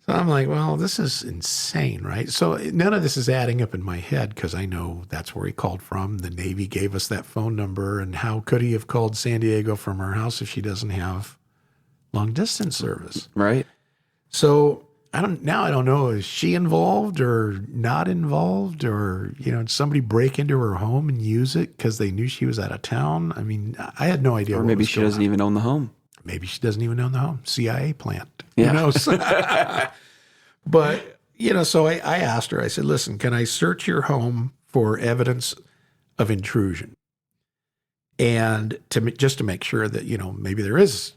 Speaker 1: So I'm like, well, this is insane, right? So none of this is adding up in my head because I know that's where he called from. The Navy gave us that phone number. And how could he have called San Diego from her house if she doesn't have long distance service?
Speaker 2: Right.
Speaker 1: So I don't know, is she involved or not involved, or, did somebody break into her home and use it because they knew she was out of town? I mean, I had no idea.
Speaker 2: Or maybe she doesn't even own the home.
Speaker 1: Maybe she doesn't even own the home. CIA plant.
Speaker 2: Yeah.
Speaker 1: Who knows? But, so I asked her, I said, listen, can I search your home for evidence of intrusion? And just to make sure that, maybe there is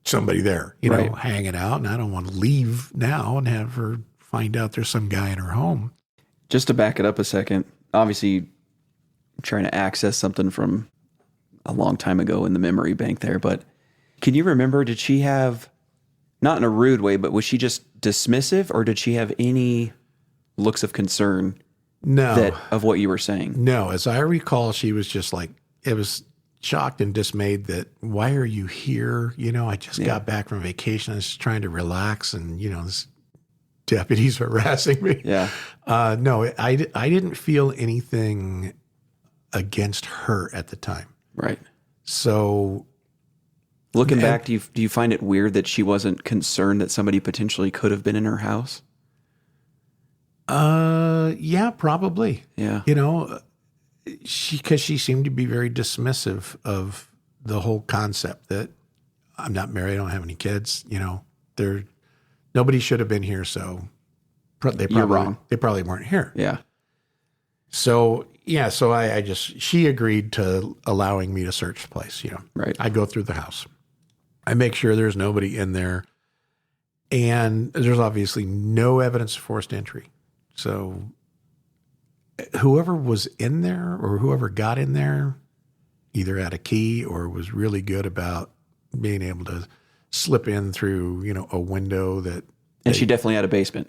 Speaker 1: somebody there,
Speaker 2: right.
Speaker 1: hanging out. And I don't want to leave now and have her find out there's some guy in her home.
Speaker 2: Just to back it up a second, obviously trying to access something from a long time ago in the memory bank there, but can you remember, did she have, not in a rude way, but was she just dismissive, or did she have any looks of concern of what you were saying?
Speaker 1: No, as I recall, she was just like, it was shocked and dismayed that, why are you here? I just got back from vacation. I was just trying to relax, and, this deputy's harassing me.
Speaker 2: Yeah.
Speaker 1: No, I didn't feel anything against her at the time.
Speaker 2: Right.
Speaker 1: So
Speaker 2: looking back, do you find it weird that she wasn't concerned that somebody potentially could have been in her house?
Speaker 1: Yeah, probably.
Speaker 2: Yeah.
Speaker 1: Because she seemed to be very dismissive of the whole concept that I'm not married, I don't have any kids. Nobody should have been here, so
Speaker 2: You're wrong.
Speaker 1: They probably weren't here.
Speaker 2: Yeah.
Speaker 1: So yeah, so she agreed to allowing me to search the place.
Speaker 2: Right.
Speaker 1: I go through the house, I make sure there's nobody in there, and there's obviously no evidence of forced entry. So whoever was in there or whoever got in there either had a key or was really good about being able to slip in through, a window that.
Speaker 2: And she definitely had a basement.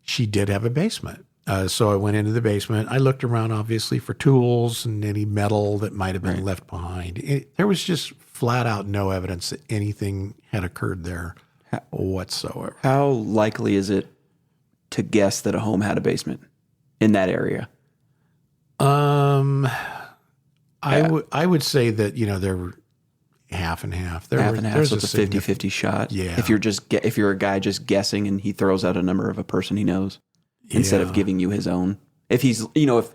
Speaker 1: She did have a basement. So I went into the basement. I looked around, obviously, for tools and any metal that might have been left behind. There was just flat out no evidence that anything had occurred there whatsoever.
Speaker 2: How likely is it to guess that a home had a basement in that area?
Speaker 1: I would say that, there were half and half.
Speaker 2: Half and half, so it's a 50-50 shot.
Speaker 1: Yeah.
Speaker 2: If you're a guy just guessing and he throws out a number of a person he knows instead of giving you his own. If he's, if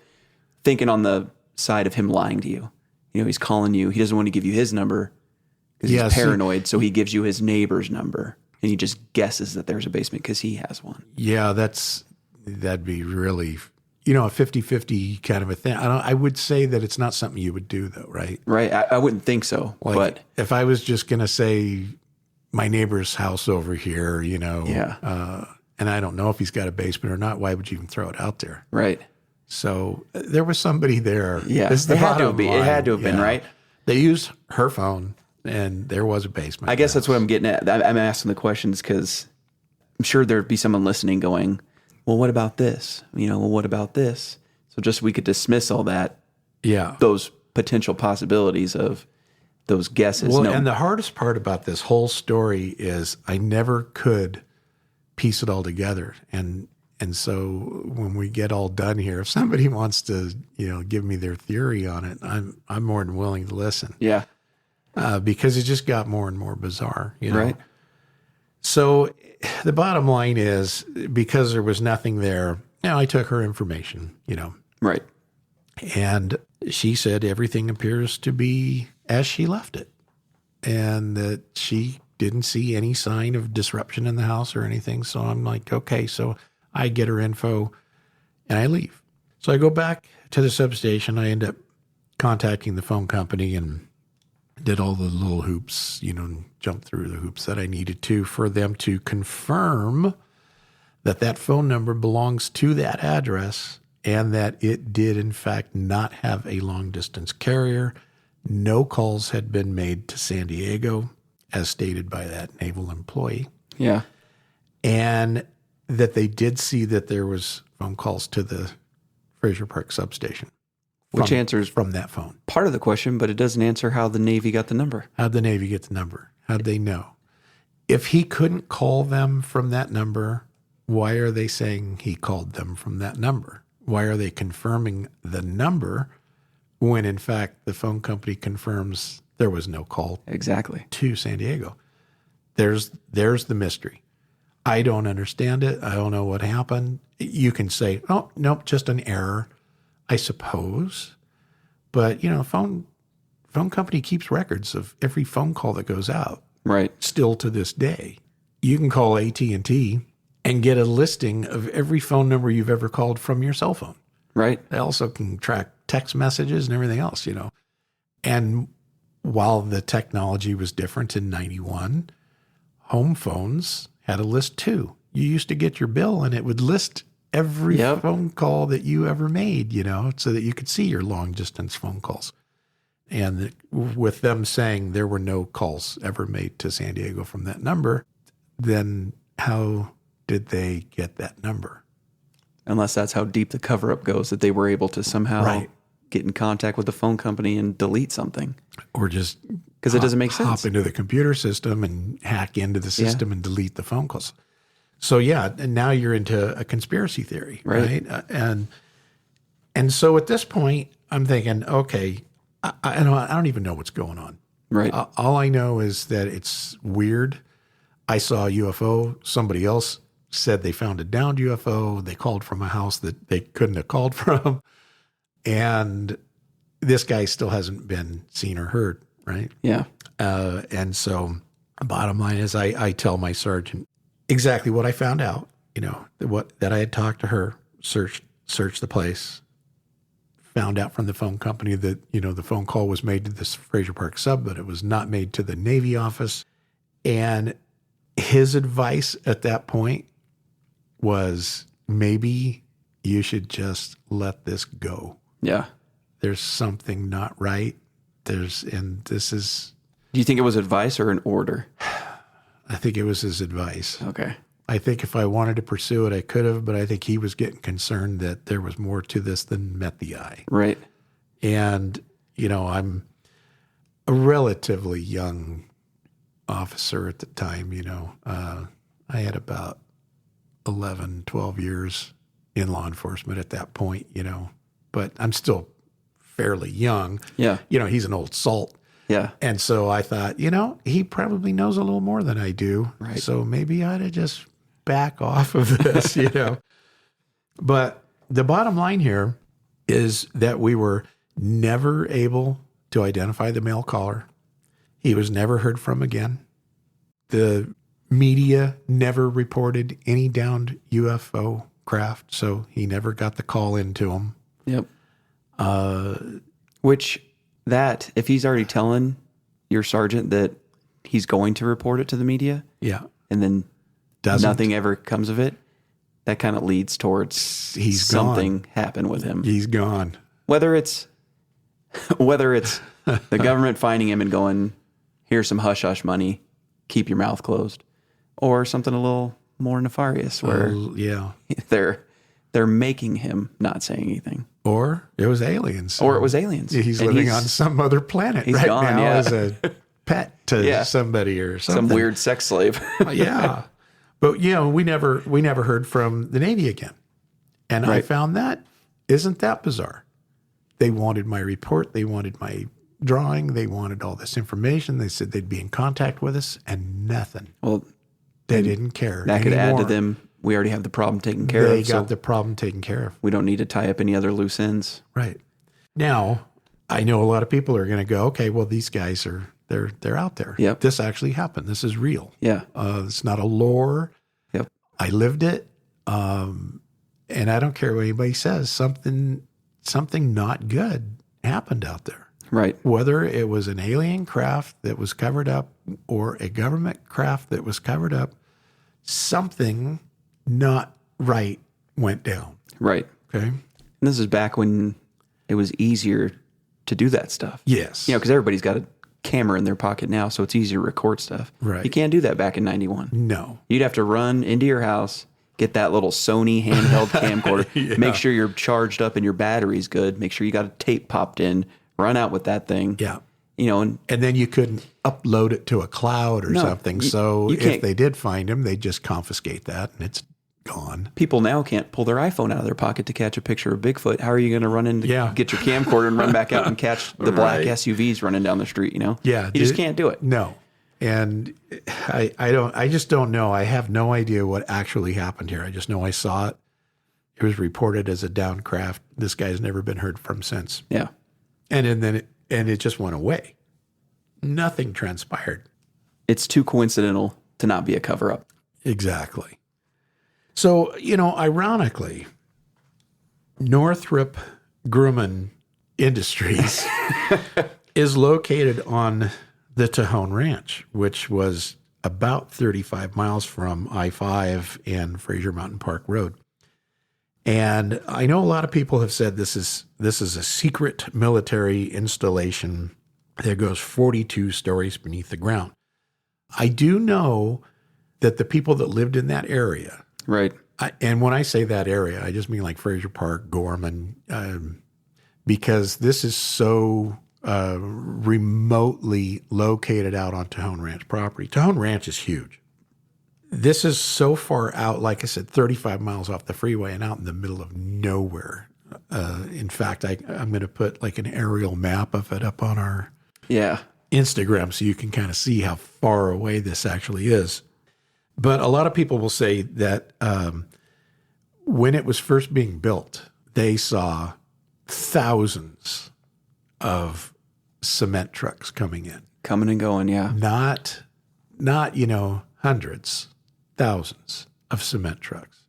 Speaker 2: thinking on the side of him lying to you, he's calling you, he doesn't want to give you his number because he's paranoid, so he gives you his neighbor's number and he just guesses that there's a basement because he has one.
Speaker 1: Yeah, that'd be really, a 50-50 kind of a thing. I would say that it's not something you would do though, right?
Speaker 2: Right. I wouldn't think so. But
Speaker 1: if I was just going to say my neighbor's house over here, and I don't know if he's got a basement or not, why would you even throw it out there?
Speaker 2: Right.
Speaker 1: So there was somebody there.
Speaker 2: Yeah. It had to have been, right?
Speaker 1: They used her phone and there was a basement.
Speaker 2: I guess that's what I'm getting at. I'm asking the questions because I'm sure there'd be someone listening going, well, what about this? What about this? So just we could dismiss all that.
Speaker 1: Yeah.
Speaker 2: Those potential possibilities of those guesses.
Speaker 1: Well, and the hardest part about this whole story is I never could piece it all together. And so when we get all done here, if somebody wants to, give me their theory on it, I'm more than willing to listen.
Speaker 2: Yeah.
Speaker 1: Because it just got more and more bizarre,
Speaker 2: Right.
Speaker 1: So the bottom line is, because there was nothing there, I took her information,
Speaker 2: Right.
Speaker 1: And she said everything appears to be as she left it, and that she didn't see any sign of disruption in the house or anything. So I'm like, okay. So I get her info and I leave. So I go back to the substation. I end up contacting the phone company and did all the little hoops, and jumped through the hoops that I needed to for them to confirm that phone number belongs to that address and that it did, in fact, not have a long-distance carrier. No calls had been made to San Diego, as stated by that naval employee.
Speaker 2: Yeah.
Speaker 1: And that they did see that there was phone calls to the Fraser Park substation.
Speaker 2: Which answers
Speaker 1: from that phone.
Speaker 2: part of the question, but it doesn't answer how the Navy got the number.
Speaker 1: How'd the Navy get the number? How'd they know? If he couldn't call them from that number, why are they saying he called them from that number? Why are they confirming the number when, in fact, the phone company confirms there was no call
Speaker 2: Exactly.
Speaker 1: to San Diego? There's the mystery. I don't understand it. I don't know what happened. You can say, oh, nope, just an error, I suppose. But, phone company keeps records of every phone call that goes out.
Speaker 2: Right.
Speaker 1: Still to this day. You can call AT&T and get a listing of every phone number you've ever called from your cell phone.
Speaker 2: Right.
Speaker 1: They also can track text messages and everything else, And while the technology was different in 91, home phones had a list too. You used to get your bill and it would list every phone call that you ever made, so that you could see your long distance phone calls. And with them saying there were no calls ever made to San Diego from that number, then how did they get that number?
Speaker 2: Unless that's how deep the cover-up goes, that they were able to somehow get in contact with the phone company and delete something.
Speaker 1: Or just
Speaker 2: because it doesn't make sense.
Speaker 1: Hop into the computer system and hack into the system and delete the phone calls. So and now you're into a conspiracy theory, right? And so at this point, I'm thinking, okay, I don't even know what's going on.
Speaker 2: Right.
Speaker 1: All I know is that it's weird. I saw a UFO. Somebody else said they found a downed UFO. They called from a house that they couldn't have called from. And this guy still hasn't been seen or heard, right?
Speaker 2: Yeah.
Speaker 1: And so bottom line is I tell my sergeant exactly what I found out, that I had talked to her, searched the place, found out from the phone company that, the phone call was made to this Fraser Park sub, but it was not made to the Navy office. And his advice at that point was maybe you should just let this go.
Speaker 2: Yeah.
Speaker 1: There's something not right. This is...
Speaker 2: Do you think it was advice or an order?
Speaker 1: I think it was his advice.
Speaker 2: Okay.
Speaker 1: I think if I wanted to pursue it, I could have, but I think he was getting concerned that there was more to this than met the eye.
Speaker 2: Right.
Speaker 1: And, I'm a relatively young officer at the time, I had about 11, 12 years in law enforcement at that point, but I'm still fairly young.
Speaker 2: Yeah.
Speaker 1: He's an old salt.
Speaker 2: Yeah.
Speaker 1: And so I thought, he probably knows a little more than I do.
Speaker 2: Right.
Speaker 1: So maybe I ought to just back off of this, But the bottom line here is that we were never able to identify the male caller. He was never heard from again. The media never reported any downed UFO craft, so he never got the call into him.
Speaker 2: Yep. If he's already telling your sergeant that he's going to report it to the media, and then nothing ever comes of it, that kind of leads towards something happened with him.
Speaker 1: He's gone.
Speaker 2: Whether it's the government finding him and going, here's some hush-hush money, keep your mouth closed, or something a little more nefarious where they're making him not say anything.
Speaker 1: Or it was aliens.
Speaker 2: Or it was aliens.
Speaker 1: He's living on some other planet right now as a pet to somebody or something.
Speaker 2: Some weird sex slave.
Speaker 1: Yeah. But, we never heard from the Navy again. And I found that, isn't that bizarre? They wanted my report. They wanted my drawing. They wanted all this information. They said they'd be in contact with us and nothing.
Speaker 2: Well,
Speaker 1: they didn't care.
Speaker 2: That could add to them. We already have the problem taken care of.
Speaker 1: They got the problem taken care of.
Speaker 2: We don't need to tie up any other loose ends.
Speaker 1: Right. Now, I know a lot of people are going to go, okay, well, these guys they're out there.
Speaker 2: Yep.
Speaker 1: This actually happened. This is real.
Speaker 2: Yeah.
Speaker 1: It's not a lore.
Speaker 2: Yep.
Speaker 1: I lived it. And I don't care what anybody says. Something not good happened out there.
Speaker 2: Right.
Speaker 1: Whether it was an alien craft that was covered up or a government craft that was covered up, something not right went down.
Speaker 2: Right.
Speaker 1: Okay.
Speaker 2: And this is back when it was easier to do that stuff.
Speaker 1: Yes.
Speaker 2: Because everybody's got a camera in their pocket now, so it's easier to record stuff.
Speaker 1: Right.
Speaker 2: You can't do that back in 91.
Speaker 1: No.
Speaker 2: You'd have to run into your house, Get that little Sony handheld camcorder.
Speaker 1: Yeah.
Speaker 2: Make sure you're charged up and your battery's good. Make sure you got a tape popped in. Run out with that thing.
Speaker 1: Yeah.
Speaker 2: And
Speaker 1: then you couldn't upload it to a cloud or something. So if they did find him, they'd just confiscate that and it's gone.
Speaker 2: People now can't pull their iPhone out of their pocket to catch a picture of Bigfoot. How are you going to run in to get your camcorder and run back out and catch the black SUVs running down the street,
Speaker 1: Yeah.
Speaker 2: You just can't do it.
Speaker 1: No. And I just don't know. I have no idea what actually happened here. I just know I saw it. It was reported as a down craft. This guy's never been heard from since.
Speaker 2: Yeah.
Speaker 1: And then it just went away. Nothing transpired.
Speaker 2: It's too coincidental to not be a cover-up.
Speaker 1: Exactly. So, ironically, Northrop Grumman Industries is located on the Tejon Ranch, which was about 35 miles from I-5 and Fraser Mountain Park Road. And I know a lot of people have said this is a secret military installation that goes 42 stories beneath the ground. I do know that the people that lived in that area,
Speaker 2: right?
Speaker 1: And when I say that area, I just mean like Fraser Park, Gorman, because this is so remotely located out on Tejon Ranch property. Tejon Ranch is huge. This is so far out, like I said, 35 miles off the freeway and out in the middle of nowhere. In fact, I'm going to put like an aerial map of it up on our Instagram so you can kind of see how far away this actually is. But a lot of people will say that when it was first being built, they saw thousands of cement trucks coming in.
Speaker 2: Coming and going, yeah.
Speaker 1: Not hundreds, thousands of cement trucks.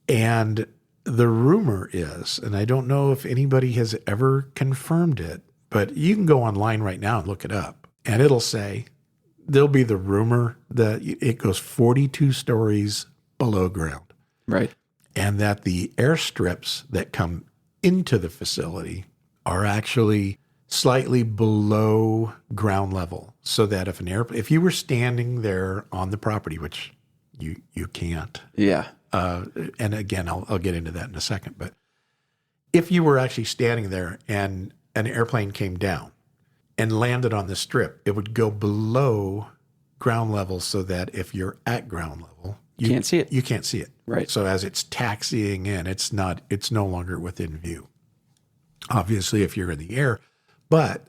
Speaker 1: And the rumor is, and I don't know if anybody has ever confirmed it, but you can go online right now and look it up, and it'll say, there'll be the rumor that it goes 42 stories below ground.
Speaker 2: Right.
Speaker 1: And that the airstrips that come into the facility are actually slightly below ground level, so that if you were standing there on the property, which you can't.
Speaker 2: Yeah.
Speaker 1: And again, I'll get into that in a second. But if you were actually standing there and an airplane came down and landed on the strip, it would go below ground level so that if you're at ground level, you
Speaker 2: can't see it.
Speaker 1: You can't see it.
Speaker 2: Right.
Speaker 1: So as it's taxiing in, it's no longer within view. Obviously, if you're in the air, but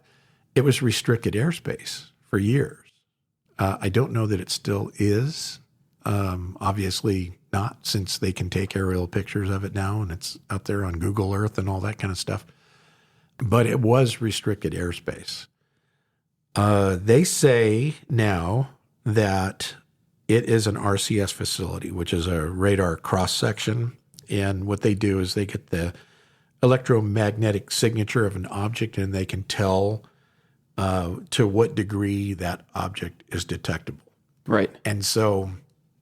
Speaker 1: it was restricted airspace for years. I don't know that it still is. Obviously not, since they can take aerial pictures of it now and it's out there on Google Earth and all that kind of stuff. But it was restricted airspace. They say now that it is an RCS facility, which is a radar cross-section. And what they do is they get the electromagnetic signature of an object and they can tell to what degree that object is detectable.
Speaker 2: Right.
Speaker 1: And so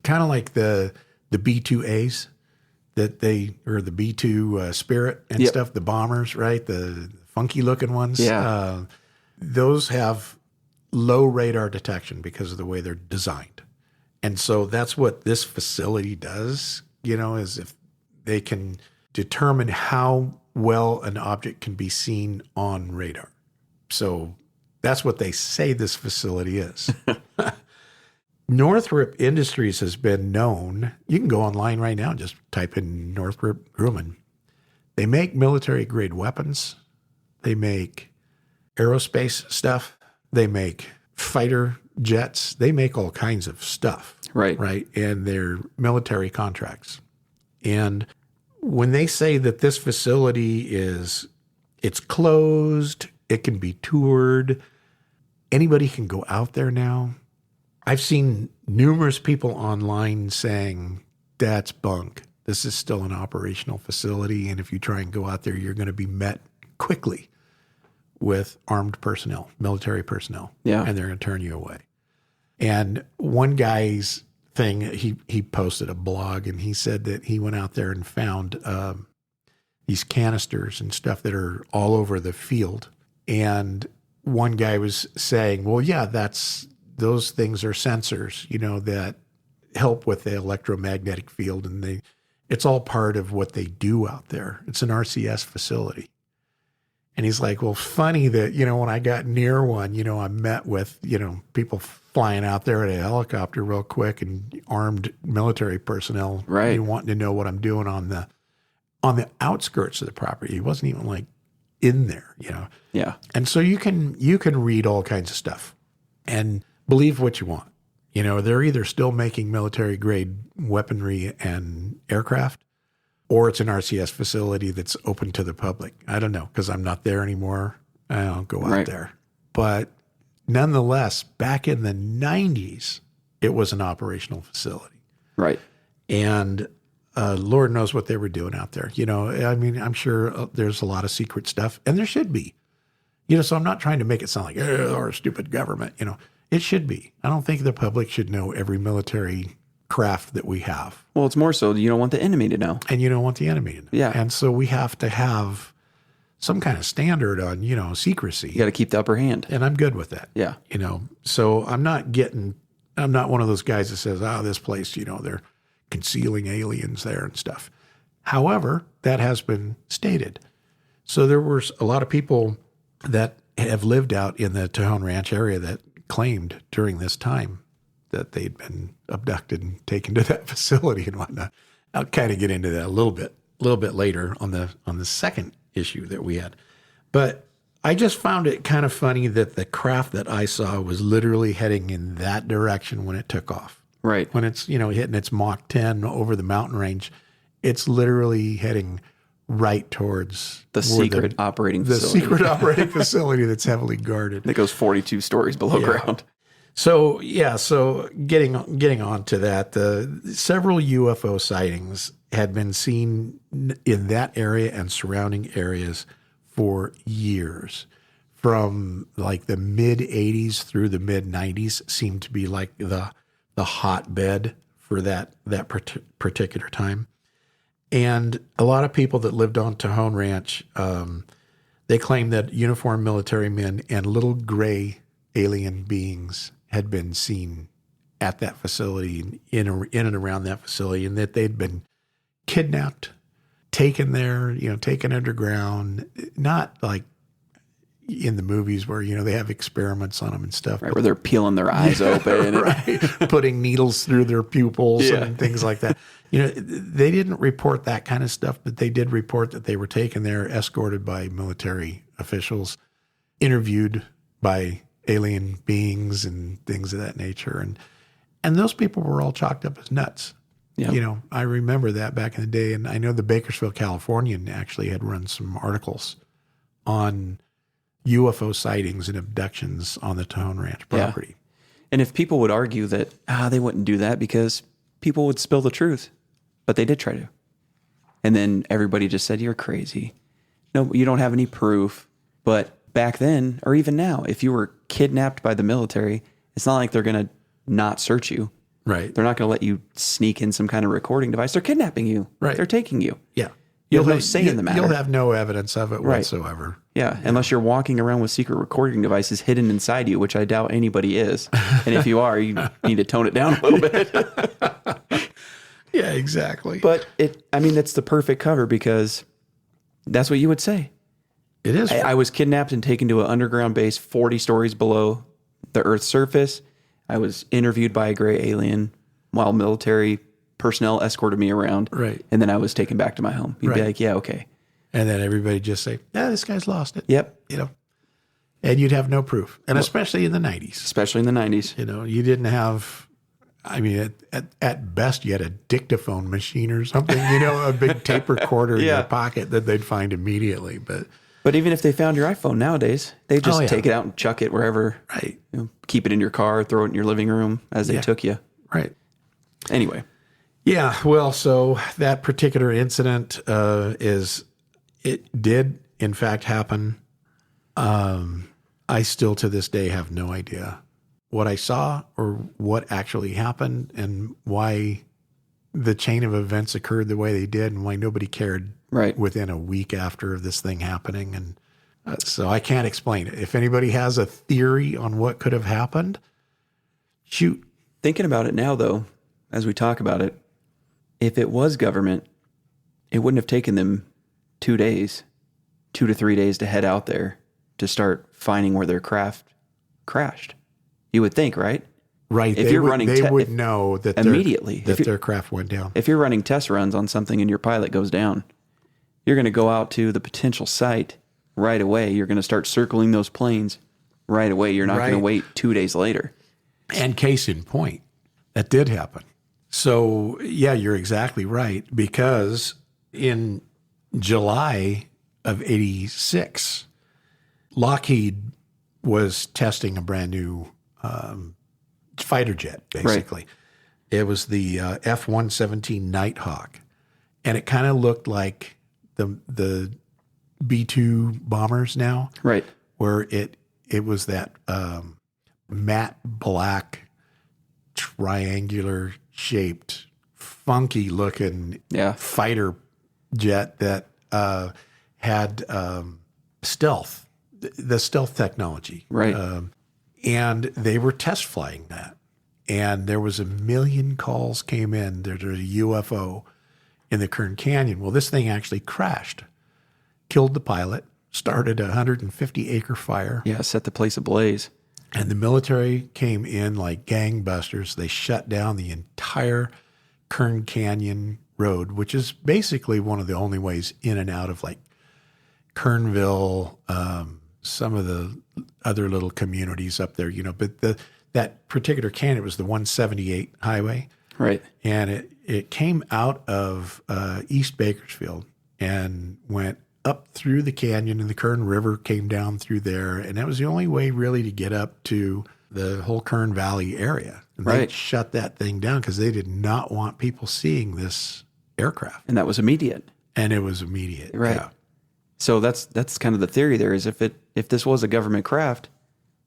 Speaker 1: kind of like the B-2As or the B-2 Spirit and stuff, the bombers, right? The funky looking ones.
Speaker 2: Yeah.
Speaker 1: Those have low radar detection because of the way they're designed. And so that's what this facility does, is if they can determine how well an object can be seen on radar. So that's what they say this facility is. Northrop Industries has been known. You can go online right now and just type in Northrop Grumman. They make military-grade weapons. They make aerospace stuff. They make fighter jets. They make all kinds of stuff.
Speaker 2: Right.
Speaker 1: Right. And they're military contracts. And when they say that this facility it's closed, it can be toured, anybody can go out there now. I've seen numerous people online saying, that's bunk. This is still an operational facility. And if you try and go out there, you're going to be met quickly with armed personnel, military personnel.
Speaker 2: Yeah.
Speaker 1: And they're going to turn you away. And one guy's thing, he posted a blog and he said that he went out there and found these canisters and stuff that are all over the field. And one guy was saying, well, yeah, those things are sensors, that help with the electromagnetic field. And It's all part of what they do out there. It's an RCS facility. And he's like, well, funny that, when I got near one, I met with, people flying out there in a helicopter real quick and armed military personnel,
Speaker 2: right,
Speaker 1: wanting to know what I'm doing on the outskirts of the property. He wasn't even like in there,
Speaker 2: Yeah.
Speaker 1: And so you can read all kinds of stuff and believe what you want. They're either still making military grade weaponry and aircraft, or it's an RCS facility that's open to the public. I don't know, because I'm not there anymore. I don't go out there. But nonetheless, back in the 90s, it was an operational facility.
Speaker 2: Right.
Speaker 1: And Lord knows what they were doing out there. I'm sure there's a lot of secret stuff, and there should be. So I'm not trying to make it sound like, our stupid government, It should be. I don't think the public should know every military craft that we have.
Speaker 2: Well, it's more so you don't want the enemy to know.
Speaker 1: And you don't want the enemy to know.
Speaker 2: Yeah.
Speaker 1: And so we have to have some kind of standard on, secrecy.
Speaker 2: You got to keep the upper hand.
Speaker 1: And I'm good with that.
Speaker 2: Yeah.
Speaker 1: So I'm not one of those guys that says, this place, they're concealing aliens there and stuff. However, that has been stated. So there were a lot of people that have lived out in the Tejon Ranch area that claimed during this time that they'd been abducted and taken to that facility and whatnot. I'll kind of get into that a little bit later on the second issue that we had. But I just found it kind of funny that the craft that I saw was literally heading in that direction when it took off.
Speaker 2: Right.
Speaker 1: When it's, hitting its Mach 10 over the mountain range, it's literally heading right towards
Speaker 2: the secret operating facility.
Speaker 1: The secret operating facility that's heavily guarded.
Speaker 2: It goes 42 stories below ground.
Speaker 1: So getting on to that, several UFO sightings had been seen in that area and surrounding areas for years. From like the mid 80s through the mid 90s seemed to be like the hotbed for that particular time. And a lot of people that lived on Tejon Ranch, they claimed that uniformed military men and little gray alien beings had been seen at that facility, in and around that facility, and that they'd been kidnapped, taken there, taken underground, not like in the movies where, they have experiments on them and stuff.
Speaker 2: Right, where they're peeling their eyes open.
Speaker 1: Right, putting needles through their pupils and things like that. They didn't report that kind of stuff, but they did report that they were taken there, escorted by military officials, interviewed by alien beings and things of that nature. And those people were all chalked up as nuts. Yeah. I remember that back in the day. And I know the Bakersfield Californian actually had run some articles on UFO sightings and abductions on the Tejon Ranch property.
Speaker 2: Yeah. And if people would argue that, they wouldn't do that because people would spill the truth, but they did try to. And then everybody just said, you're crazy. No, you don't have any proof. But back then, or even now, if you were kidnapped by the military, it's not like they're going to not search you.
Speaker 1: Right.
Speaker 2: They're not going to let you sneak in some kind of recording device. They're kidnapping you.
Speaker 1: Right.
Speaker 2: They're taking you.
Speaker 1: Yeah.
Speaker 2: You have no say in the matter.
Speaker 1: You'll have no evidence of it whatsoever.
Speaker 2: Yeah, unless you're walking around with secret recording devices hidden inside you, which I doubt anybody is. And if you are, you need to tone it down a little bit.
Speaker 1: Yeah, exactly.
Speaker 2: But it's the perfect cover because that's what you would say.
Speaker 1: It is.
Speaker 2: I was kidnapped and taken to an underground base 40 stories below the Earth's surface. I was interviewed by a gray alien while military personnel escorted me around.
Speaker 1: Right.
Speaker 2: And then I was taken back to my home. You'd be like, yeah, okay.
Speaker 1: And then everybody just say, this guy's lost it.
Speaker 2: Yep.
Speaker 1: And you'd have no proof. And especially in the 90s.
Speaker 2: Especially in the 90s.
Speaker 1: You didn't have, at best, you had a dictaphone machine or something, a big tape recorder in your pocket that they'd find immediately.
Speaker 2: But even if they found your iPhone nowadays, they just take it out and chuck it wherever.
Speaker 1: Right.
Speaker 2: Keep it in your car, throw it in your living room as they took you.
Speaker 1: Right.
Speaker 2: Anyway.
Speaker 1: Yeah. Well, so that particular incident it did in fact happen. I still to this day have no idea what I saw or what actually happened and why the chain of events occurred the way they did and why nobody cared within a week after this thing happening. And so I can't explain it. If anybody has a theory on what could have happened, shoot.
Speaker 2: Thinking about it now, though, as we talk about it, if it was government, it wouldn't have taken them 2 days, 2 to 3 days to head out there to start finding where their craft crashed. You would think, right?
Speaker 1: Right.
Speaker 2: If you're running,
Speaker 1: they would know that
Speaker 2: immediately
Speaker 1: their craft went down.
Speaker 2: If you're running test runs on something and your pilot goes down, you're going to go out to the potential site right away. You're going to start circling those planes right away. You're not going to wait 2 days later.
Speaker 1: And case in point, that did happen. So, yeah, you're exactly right, because in July of 86, Lockheed was testing a brand new fighter jet, basically. Right. It was the F-117 Nighthawk, and it kind of looked like the B-2 bombers now.
Speaker 2: Right.
Speaker 1: Where it was that matte black, triangular shaped, funky looking fighter jet that had stealth, the stealth technology.
Speaker 2: Right.
Speaker 1: And they were test flying that. And there was 1 million calls came in. There's a UFO in the Kern Canyon. Well, this thing actually crashed, killed the pilot, started a 150-acre fire.
Speaker 2: Yeah, set the place ablaze.
Speaker 1: And the military came in like gangbusters. They shut down the entire Kern Canyon Road, which is basically one of the only ways in and out of like Kernville, some of the other little communities up there, but that particular canyon was the 178 highway.
Speaker 2: Right.
Speaker 1: And it came out of East Bakersfield and went up through the canyon, and the Kern River came down through there. And that was the only way really to get up to the whole Kern Valley area. And they shut that thing down because they did not want people seeing this aircraft.
Speaker 2: And that was immediate.
Speaker 1: And it was immediate.
Speaker 2: Right.
Speaker 1: Yeah.
Speaker 2: So that's kind of the theory there is if this was a government craft,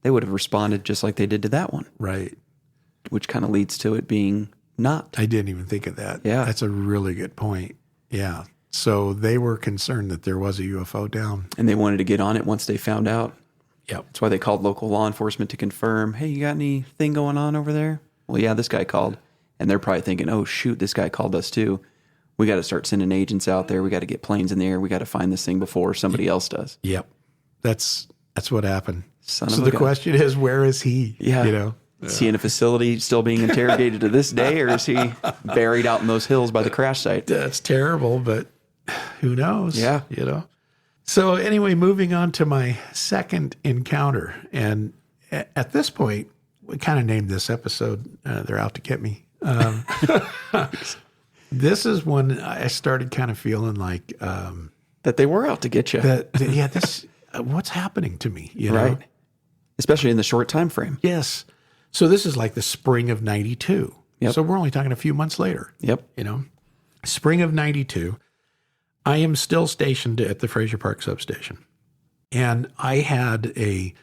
Speaker 2: they would have responded just like they did to that one.
Speaker 1: Right.
Speaker 2: Which kind of leads to it being not.
Speaker 1: I didn't even think of that.
Speaker 2: Yeah.
Speaker 1: That's a really good point. Yeah. So they were concerned that there was a UFO down.
Speaker 2: And they wanted to get on it once they found out.
Speaker 1: Yep.
Speaker 2: That's why they called local law enforcement to confirm, hey, you got anything going on over there? Well, yeah, this guy called. And they're probably thinking, oh, shoot, this guy called us too. We got to start sending agents out there. We got to get planes in the air. We got to find this thing before somebody else does.
Speaker 1: Yep. That's what happened.
Speaker 2: So
Speaker 1: the question is, where is he?
Speaker 2: Yeah. Is he in a facility still being interrogated to this day, or is he buried out in those hills by the crash site?
Speaker 1: That's terrible, but who knows?
Speaker 2: Yeah.
Speaker 1: So anyway, moving on to my second encounter. And at this point, we kind of named this episode, They're Out to Get Me. This is when I started kind of feeling like...
Speaker 2: that they were out to get you.
Speaker 1: This what's happening to me,
Speaker 2: Right. Especially in the short time frame.
Speaker 1: Yes. So this is like the spring of 92.
Speaker 2: Yep.
Speaker 1: So we're only talking a few months later.
Speaker 2: Yep.
Speaker 1: Spring of 92. I am still stationed at the Fraser Park substation. And I had a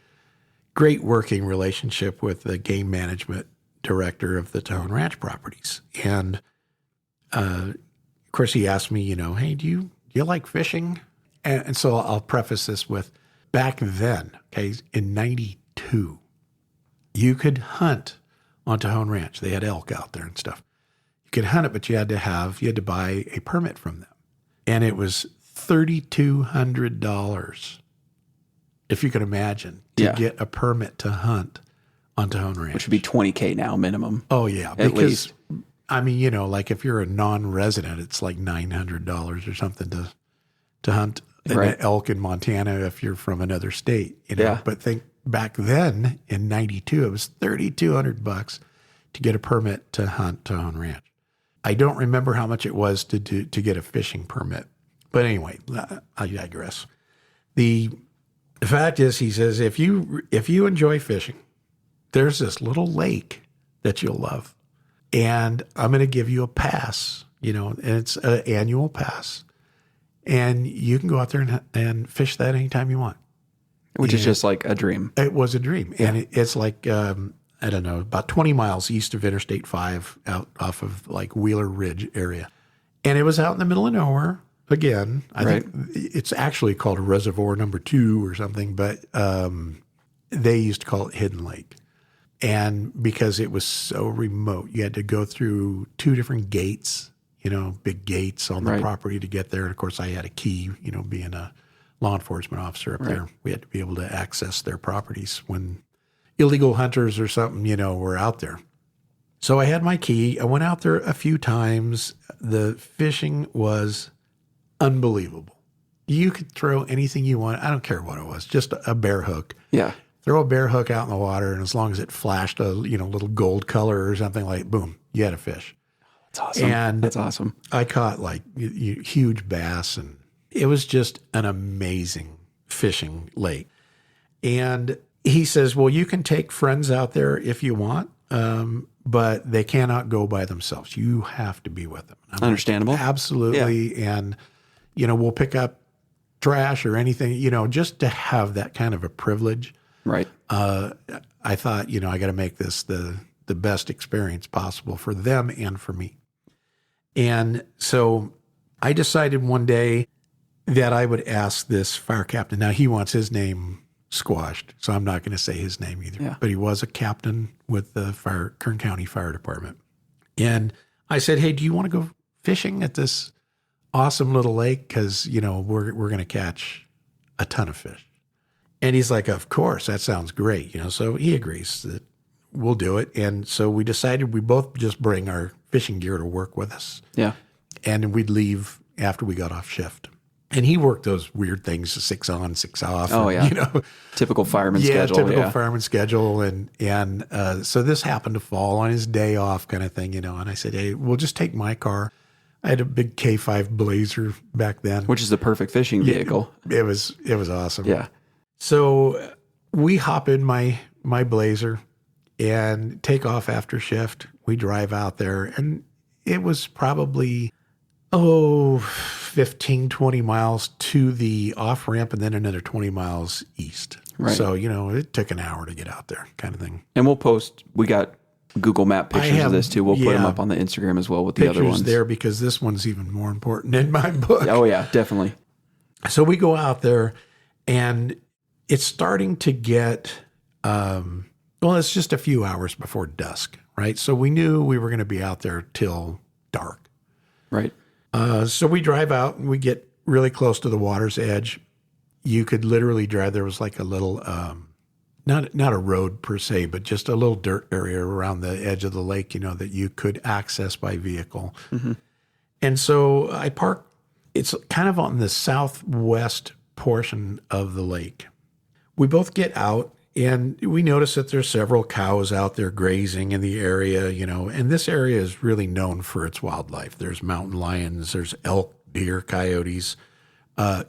Speaker 1: great working relationship with the game management director of the Tahoe Ranch properties. And of course, he asked me, hey, do you like fishing? And so I'll preface this with, back then, okay, in 92, you could hunt on Tahoe Ranch. They had elk out there and stuff. You could hunt it, but you had to buy a permit from them. And it was $3,200, if you can imagine, to get a permit to hunt on Tahoe Ranch.
Speaker 2: Which would be $20K now minimum.
Speaker 1: Oh, yeah.
Speaker 2: At least.
Speaker 1: I mean, like if you're a non-resident, it's like $900 or something to hunt an elk in Montana if you're from another state.
Speaker 2: Yeah.
Speaker 1: But think back then in 92, it was $3,200 to get a permit to hunt Tahoe Ranch. I don't remember how much it was to get a fishing permit. But anyway, I digress. The fact is, he says, if you enjoy fishing, there's this little lake that you'll love. And I'm going to give you a pass, and it's an annual pass. And you can go out there and fish that anytime you want.
Speaker 2: Which is just like a dream.
Speaker 1: It was a dream. Yeah. And it's like, I don't know, about 20 miles east of Interstate 5 out off of like Wheeler Ridge area. And it was out in the middle of nowhere. Again, I think it's actually called Reservoir Number 2 or something, but they used to call it Hidden Lake. And because it was so remote, you had to go through 2 different gates, big gates on the property to get there. And of course, I had a key, being a law enforcement officer up there. We had to be able to access their properties when illegal hunters or something, were out there. So I had my key. I went out there a few times. The fishing was unbelievable. You could throw anything you want. I don't care what it was, just a bear hook.
Speaker 2: Yeah.
Speaker 1: Throw a bear hook out in the water, and as long as it flashed a little gold color or something, like boom, you had a fish.
Speaker 2: That's awesome.
Speaker 1: And
Speaker 2: that's awesome.
Speaker 1: I caught like huge bass, and it was just an amazing fishing lake. And he says, well, you can take friends out there if you want, but they cannot go by themselves. You have to be with them. I'm
Speaker 2: Understandable.
Speaker 1: like, absolutely. Yeah. And, we'll pick up trash or anything, just to have that kind of a privilege.
Speaker 2: Right.
Speaker 1: I thought, I got to make this the best experience possible for them and for me. And so I decided one day that I would ask this fire captain. Now, he wants his name squashed, so I'm not going to say his name either. Yeah. But he was a captain with the Kern County Fire Department. And I said, hey, do you want to go fishing at this awesome little lake? Because, we're going to catch a ton of fish. And he's like, of course, that sounds great. So he agrees that we'll do it. And so we decided we both just bring our fishing gear to work with us.
Speaker 2: Yeah.
Speaker 1: And we'd leave after we got off shift. And he worked those weird things, 6 on, 6 off.
Speaker 2: Oh, yeah. Typical fireman schedule.
Speaker 1: Typical fireman schedule. And so this happened to fall on his day off kind of thing, And I said, hey, we'll just take my car. I had a big K5 Blazer back then.
Speaker 2: Which is the perfect fishing vehicle.
Speaker 1: It was awesome.
Speaker 2: Yeah.
Speaker 1: So we hop in my Blazer and take off after shift. We drive out there, and it was probably, 15, 20 miles to the off ramp and then another 20 miles east.
Speaker 2: Right.
Speaker 1: So, it took an hour to get out there kind of thing.
Speaker 2: And we got Google Map pictures of this too. We'll put them up on the Instagram as well with the other ones.
Speaker 1: Pictures there because this one's even more important in my book.
Speaker 2: Oh, yeah, definitely.
Speaker 1: So we go out there, and it's starting to get, it's just a few hours before dusk, right? So we knew we were going to be out there till dark.
Speaker 2: Right.
Speaker 1: So we drive out, and we get really close to the water's edge. You could literally drive. There was like a little, not a road per se, but just a little dirt area around the edge of the lake, that you could access by vehicle. Mm-hmm. And so I park. It's kind of on the southwest portion of the lake. We both get out, and we notice that there's several cows out there grazing in the area, and this area is really known for its wildlife. There's mountain lions, there's elk, deer, coyotes,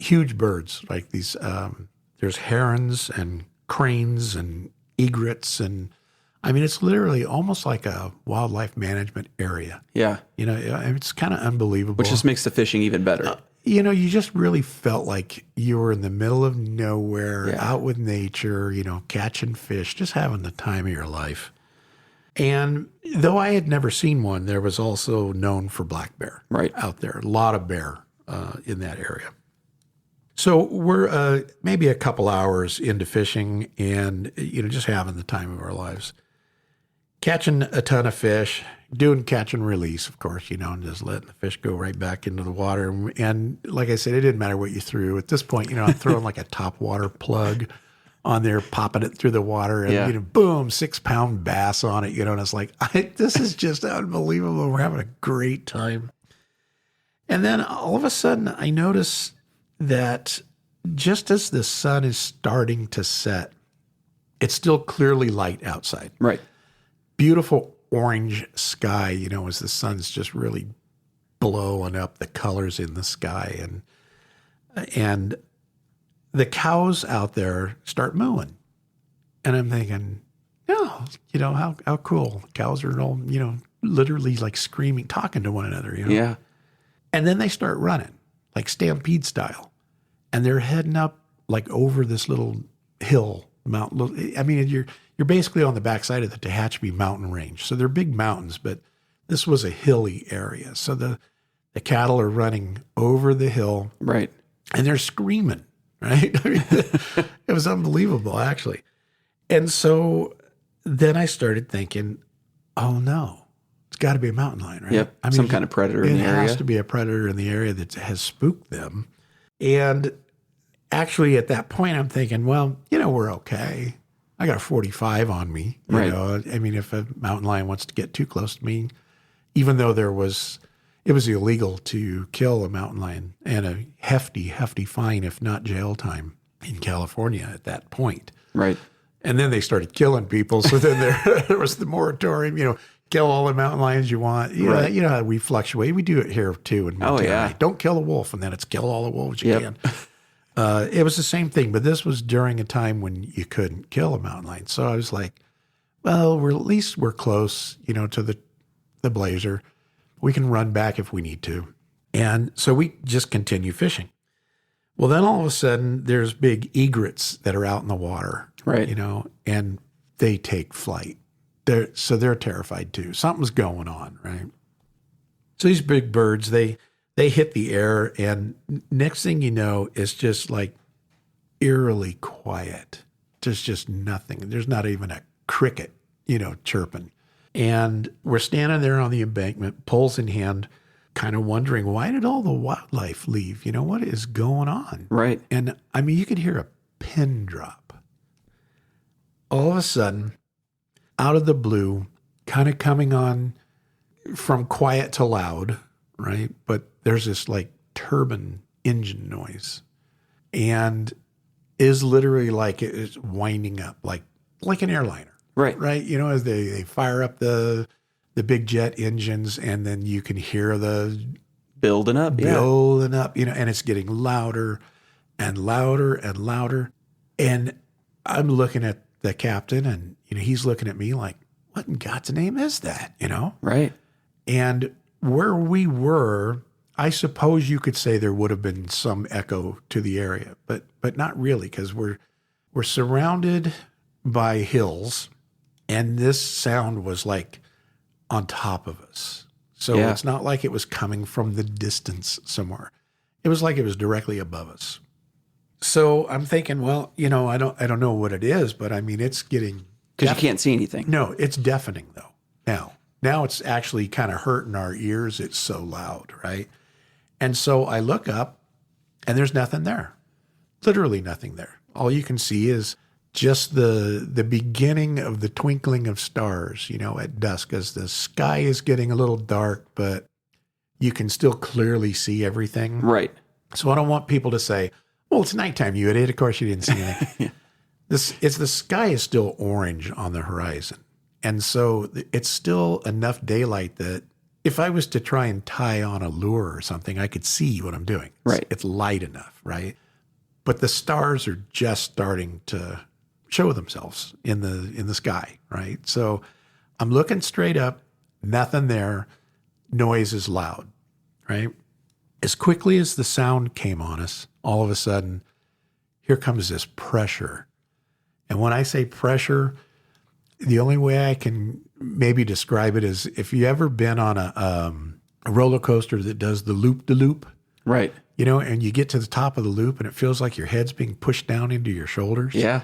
Speaker 1: huge birds like these. There's herons and cranes and egrets, and it's literally almost like a wildlife management area.
Speaker 2: Yeah.
Speaker 1: It's kind of unbelievable.
Speaker 2: Which just makes the fishing even better.
Speaker 1: You just really felt like you were in the middle of nowhere, out with nature, catching fish, just having the time of your life. And though I had never seen one, there was also known for black bear out there. A lot of bear in that area. So we're maybe a couple hours into fishing and, just having the time of our lives. Catching a ton of fish, doing catch and release, of course, and just letting the fish go right back into the water. And like I said, it didn't matter what you threw. At this point, I'm throwing like a top water plug on there, popping it through the water, and, boom, 6-pound bass on it, and it's like, this is just unbelievable. We're having a great time. And then all of a sudden, I notice that just as the sun is starting to set, it's still clearly light outside.
Speaker 2: Right.
Speaker 1: Beautiful orange sky, as the sun's just really blowing up the colors in the sky. And the cows out there start mooing. And I'm thinking, how cool. Cows are all, literally like screaming, talking to one another,
Speaker 2: Yeah.
Speaker 1: And then they start running, like stampede style. And they're heading up like over this little hill mountain. You're basically on the backside of the Tehachapi mountain range. So they're big mountains, but this was a hilly area. So the cattle are running over the hill.
Speaker 2: Right.
Speaker 1: And they're screaming, right? It was unbelievable, actually. And so then I started thinking, oh no, it's got to be a mountain lion, right?
Speaker 2: Yep. Some kind of predator in the area.
Speaker 1: It has to be a predator in the area that has spooked them. And actually, at that point, I'm thinking, well, we're okay. I got a 45 on me. You know, I mean, if a mountain lion wants to get too close to me, even though it was illegal to kill a mountain lion and a hefty, hefty fine, if not jail time in California at that point.
Speaker 2: Right.
Speaker 1: And then they started killing people. So then there was the moratorium, kill all the mountain lions you want. You know how we fluctuate. We do it here too in Montana. Oh, yeah. Don't kill a wolf. And then it's kill all the wolves you can. It was the same thing, but this was during a time when you couldn't kill a mountain lion. So I was like, well, at least we're close, to the blazer. We can run back if we need to. And so we just continue fishing. Well, then all of a sudden there's big egrets that are out in the water,
Speaker 2: right?
Speaker 1: And they take flight. They're terrified too. Something's going on, right? So these big birds, they hit the air, and next thing you know, it's just like eerily quiet. There's just nothing. There's not even a cricket, chirping. And we're standing there on the embankment, poles in hand, kind of wondering, why did all the wildlife leave? What is going on?
Speaker 2: Right.
Speaker 1: And I mean, you could hear a pin drop. All of a sudden, out of the blue, kind of coming on from quiet to loud, right? But there's this like turbine engine noise, and is literally like it is winding up like an airliner.
Speaker 2: Right.
Speaker 1: Right. As they fire up the big jet engines, and then you can hear the
Speaker 2: building up,
Speaker 1: and it's getting louder and louder and louder. And I'm looking at the captain, and, he's looking at me like, what in God's name is that,
Speaker 2: Right.
Speaker 1: And where we were, I suppose you could say there would have been some echo to the area, but not really, because we're surrounded by hills, and this sound was like on top of us. So it's not like it was coming from the distance somewhere. It was like it was directly above us. So I'm thinking, well, I don't know what it is, but I mean, it's getting,
Speaker 2: because you can't see anything.
Speaker 1: No, it's deafening though. Now it's actually kind of hurting our ears. It's so loud, right? And so I look up, and there's nothing there. Literally nothing there. All you can see is just the beginning of the twinkling of stars, at dusk, as the sky is getting a little dark, but you can still clearly see everything.
Speaker 2: Right.
Speaker 1: So I don't want people to say, well, it's nighttime, you idiot. Of course you didn't see anything. The sky is still orange on the horizon. And so it's still enough daylight that if I was to try and tie on a lure or something, I could see what I'm doing.
Speaker 2: Right.
Speaker 1: It's light enough, right? But the stars are just starting to show themselves in the sky, right? So I'm looking straight up, nothing there, noise is loud, right? As quickly as the sound came on us, all of a sudden, here comes this pressure. And when I say pressure, the only way I can maybe describe it is if you ever been on a roller coaster that does the loop-de-loop,
Speaker 2: right?
Speaker 1: And you get to the top of the loop and it feels like your head's being pushed down into your shoulders.
Speaker 2: Yeah.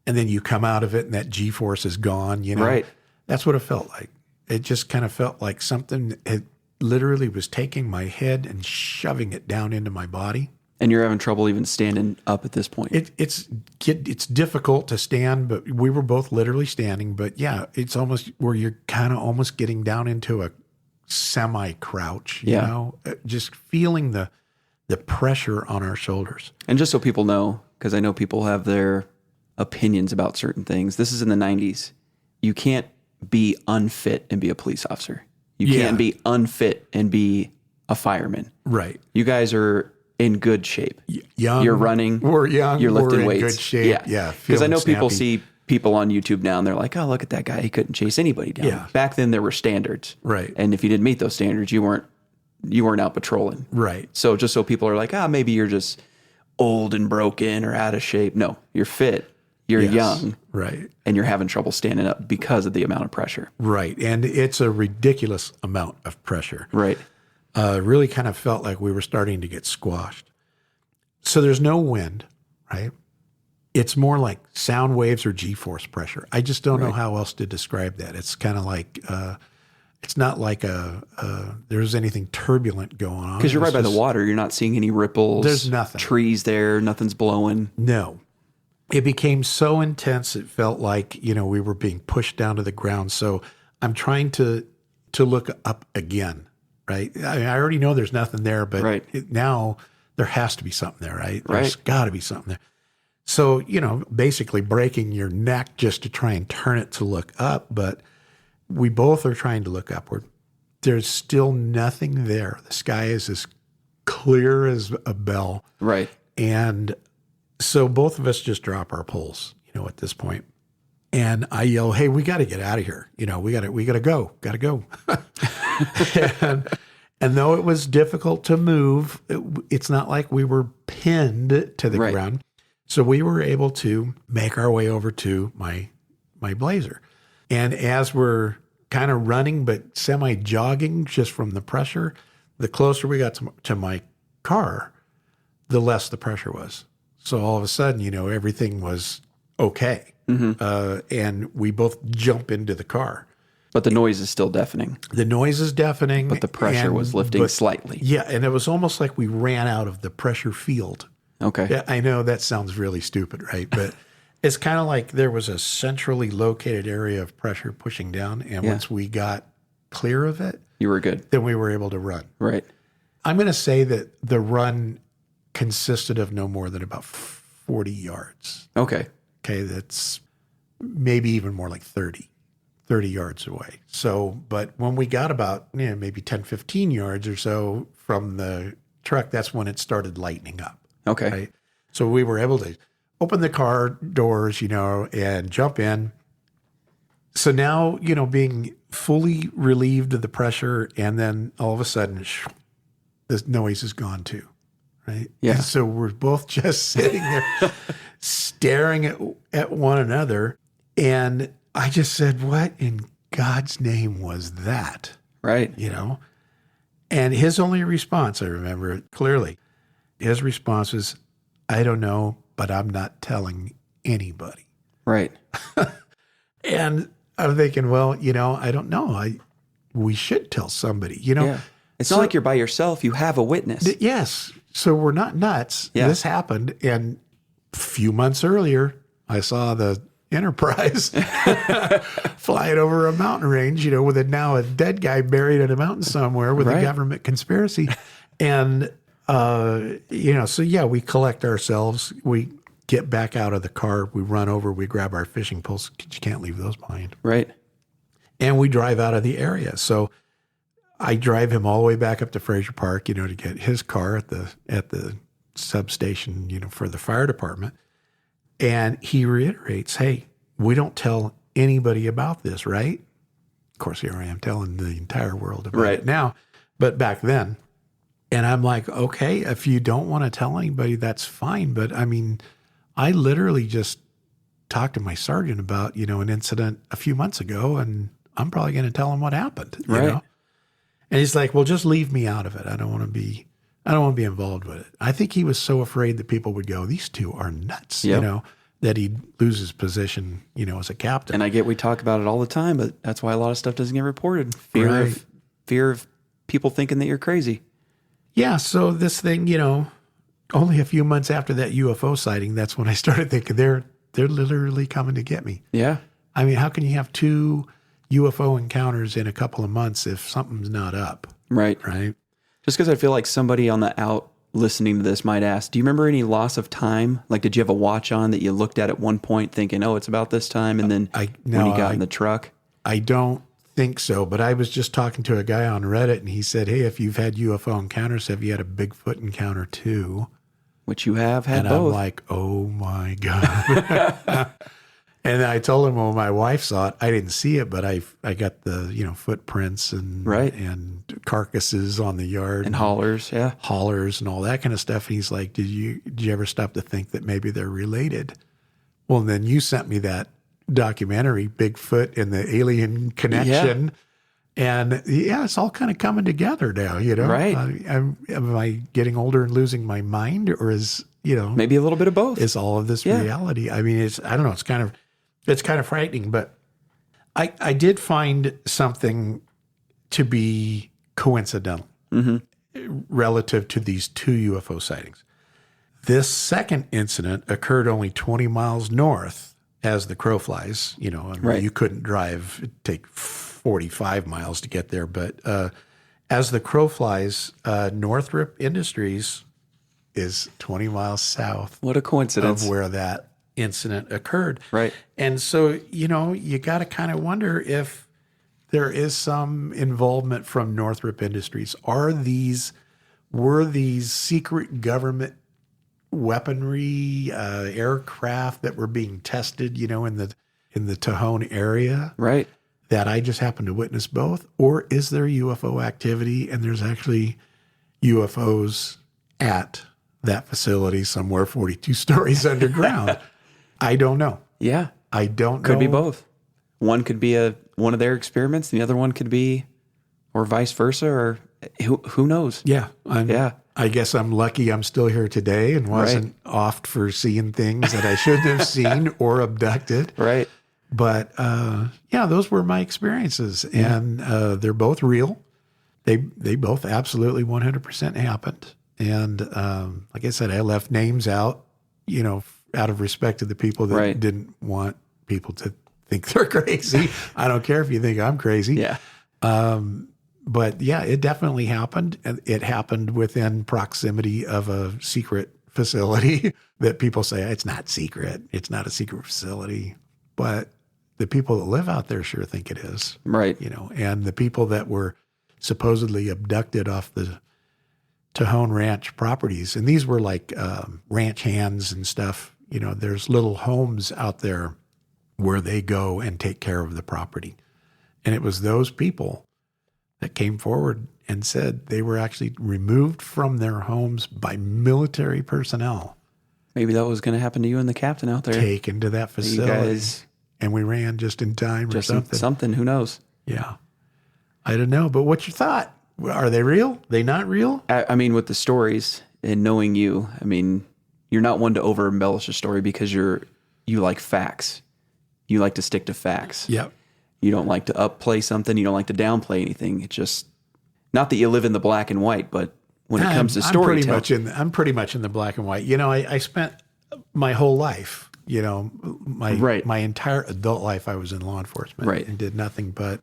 Speaker 1: And then you come out of it and that G-force is gone,
Speaker 2: Right.
Speaker 1: That's what it felt like. It just kind of felt like something, it literally was taking my head and shoving it down into my body.
Speaker 2: And you're having trouble even standing up at this point.
Speaker 1: It's difficult to stand, but we were both literally standing. But yeah, it's almost where you're kind of almost getting down into a semi-crouch, just feeling the pressure on our shoulders.
Speaker 2: And just so people know, because I know people have their opinions about certain things. This is in the 90s. You can't be unfit and be a police officer. You can't be unfit and be a fireman.
Speaker 1: Right.
Speaker 2: You guys are in good shape.
Speaker 1: Young.
Speaker 2: You're running.
Speaker 1: We're young.
Speaker 2: You're lifting
Speaker 1: we're in
Speaker 2: weights.
Speaker 1: Good shape. Yeah.
Speaker 2: Because I know
Speaker 1: snappy.
Speaker 2: people see people on YouTube now and they're like, oh, look at that guy. He couldn't chase anybody down.
Speaker 1: Yeah.
Speaker 2: Back then there were standards.
Speaker 1: Right.
Speaker 2: And if you didn't meet those standards, you weren't out patrolling.
Speaker 1: Right.
Speaker 2: So just so people are like, maybe you're just old and broken or out of shape. No, you're fit. You're young.
Speaker 1: Right.
Speaker 2: And you're having trouble standing up because of the amount of pressure.
Speaker 1: Right. And it's a ridiculous amount of pressure.
Speaker 2: Right.
Speaker 1: Really kind of felt like we were starting to get squashed. So there's no wind, right? It's more like sound waves or G-force pressure. I just don't know how else to describe that. It's kind of like it's not like there's anything turbulent going on.
Speaker 2: Because you're right by the water. You're not seeing any ripples.
Speaker 1: There's nothing.
Speaker 2: Trees there. Nothing's blowing.
Speaker 1: No. It became so intense, it felt like, we were being pushed down to the ground. So I'm trying to look up again, right? I already know there's nothing there, but now there has to be something there, right? There's got to be something there. So, basically breaking your neck just to try and turn it to look up, but we both are trying to look upward. There's still nothing there. The sky is as clear as a bell.
Speaker 2: Right.
Speaker 1: And so both of us just drop our poles, at this point. And I yell, "Hey, we got to get out of here. We got to go. and though it was difficult to move, it's not like we were pinned to the ground. So we were able to make our way over to my Blazer. And as we're kind of running, but semi-jogging just from the pressure, the closer we got to my car, the less the pressure was. So all of a sudden, everything was okay. And we both jump into the car.
Speaker 2: But the noise is still deafening.
Speaker 1: The noise is deafening.
Speaker 2: But the pressure was lifting slightly.
Speaker 1: Yeah, and it was almost like we ran out of the pressure field.
Speaker 2: Okay.
Speaker 1: Yeah, I know that sounds really stupid, right? But it's kind of like there was a centrally located area of pressure pushing down. And once we got clear of it,
Speaker 2: you were good.
Speaker 1: Then we were able to run.
Speaker 2: Right.
Speaker 1: I'm going to say that the run consisted of no more than about 40 yards.
Speaker 2: Okay.
Speaker 1: Okay, that's maybe even more like 30 yards away. So, but when we got about maybe 10, 15 yards or so from the truck, that's when it started lightening up.
Speaker 2: Okay.
Speaker 1: Right? So we were able to open the car doors, and jump in. So now, being fully relieved of the pressure, and then all of a sudden, the noise is gone too. Right?
Speaker 2: Yeah.
Speaker 1: And so we're both just sitting there staring at one another. And I just said, "What in God's name was that?"
Speaker 2: Right.
Speaker 1: And his only response, I remember it clearly, his response was, "I don't know, but I'm not telling anybody."
Speaker 2: Right.
Speaker 1: And I'm thinking, well, I don't know. We should tell somebody,
Speaker 2: Yeah. It's not like you're by yourself. You have a witness.
Speaker 1: Yes. So we're not nuts.
Speaker 2: Yeah.
Speaker 1: This happened. And a few months earlier, I saw the Enterprise flying over a mountain range, with now a dead guy buried in a mountain somewhere with a government conspiracy. And, so yeah, we collect ourselves. We get back out of the car. We run over. We grab our fishing poles. You can't leave those behind.
Speaker 2: Right.
Speaker 1: And we drive out of the area. So I drive him all the way back up to Fraser Park, to get his car at the substation, for the fire department. And he reiterates, "Hey, we don't tell anybody about this, right?" Of course, here I am telling the entire world about it now, but back then. And I'm like, "Okay, if you don't want to tell anybody, that's fine." But I mean, I literally just talked to my sergeant about, an incident a few months ago, and I'm probably going to tell him what happened, you know? And he's like, "Well, just leave me out of it. I don't want to be involved with it." I think he was so afraid that people would go, "These two are nuts," that he'd lose his position, as a captain.
Speaker 2: And I get we talk about it all the time, but that's why a lot of stuff doesn't get reported. Fear of people thinking that you're crazy.
Speaker 1: Yeah. So this thing, only a few months after that UFO sighting, that's when I started thinking they're literally coming to get me.
Speaker 2: Yeah.
Speaker 1: I mean, how can you have 2 UFO encounters in a couple of months if something's not up?
Speaker 2: Right.
Speaker 1: Right.
Speaker 2: Just because I feel like somebody on the out listening to this might ask, do you remember any loss of time? Like, did you have a watch on that you looked at one point thinking, "Oh, it's about this time," and then when you got in the truck?
Speaker 1: I don't think so, but I was just talking to a guy on Reddit, and he said, "Hey, if you've had UFO encounters, have you had a Bigfoot encounter too?"
Speaker 2: Which you have had
Speaker 1: and
Speaker 2: both.
Speaker 1: I'm like, "Oh my God." And I told him, well, my wife saw it. I didn't see it, but I got the, footprints and carcasses on the yard.
Speaker 2: And hollers, yeah.
Speaker 1: Hollers and all that kind of stuff. And he's like, did you ever stop to think that maybe they're related? Well, then you sent me that documentary, Bigfoot and the Alien Connection. Yeah. And it's all kind of coming together now,
Speaker 2: Right.
Speaker 1: Am I getting older and losing my mind, or is,
Speaker 2: maybe a little bit of both?
Speaker 1: Is all of this reality? I mean, I don't know. It's kind of frightening, but I did find something to be coincidental relative to these 2 UFO sightings. This second incident occurred only 20 miles north as the crow flies. You know,
Speaker 2: Right.
Speaker 1: you couldn't drive, it'd take 45 miles to get there. But as the crow flies, Northrop Industries is 20 miles south
Speaker 2: What a coincidence.
Speaker 1: of where that incident occurred.
Speaker 2: Right.
Speaker 1: And so, you know, you got to kind of wonder if there is some involvement from Northrop Industries. Were these secret government weaponry, aircraft that were being tested, you know, in the Tahone area,
Speaker 2: Right.
Speaker 1: that I just happened to witness both? Or is there UFO activity and there's actually UFOs at that facility somewhere 42 stories underground? I don't know.
Speaker 2: Yeah.
Speaker 1: I don't know.
Speaker 2: Could be both. One could be one of their experiments. The other one could be, or vice versa, or who knows?
Speaker 1: Yeah.
Speaker 2: Yeah.
Speaker 1: I guess I'm lucky I'm still here today and wasn't off for seeing things that I shouldn't have seen or abducted.
Speaker 2: Right.
Speaker 1: But yeah, those were my experiences, and they're both real. They both absolutely 100% happened. And like I said, I left names out, you know, out of respect to the people that didn't want people to think they're crazy. I don't care if you think I'm crazy.
Speaker 2: Yeah.
Speaker 1: But yeah, it definitely happened. And it happened within proximity of a secret facility that people say it's not secret. It's not a secret facility. But the people that live out there sure think it is.
Speaker 2: Right.
Speaker 1: You know, and the people that were supposedly abducted off the Tahone Ranch properties, and these were like ranch hands and stuff. You know, there's little homes out there where they go and take care of the property. And it was those people that came forward and said they were actually removed from their homes by military personnel.
Speaker 2: Maybe that was going to happen to you and the captain out there.
Speaker 1: Taken to that facility.
Speaker 2: You guys,
Speaker 1: and we ran just in time or something.
Speaker 2: Something, who knows?
Speaker 1: Yeah. I don't know, but what's your thought? Are they real? They not real?
Speaker 2: I mean, with the stories and knowing you, I mean, you're not one to over embellish a story because you like facts. You like to stick to facts.
Speaker 1: Yep.
Speaker 2: You don't like to upplay something. You don't like to downplay anything. It's just not that you live in the black and white, but when it comes to storytelling,
Speaker 1: I'm pretty much in the black and white. You know, I spent my whole life, you know, my entire adult life, I was in law enforcement and did nothing but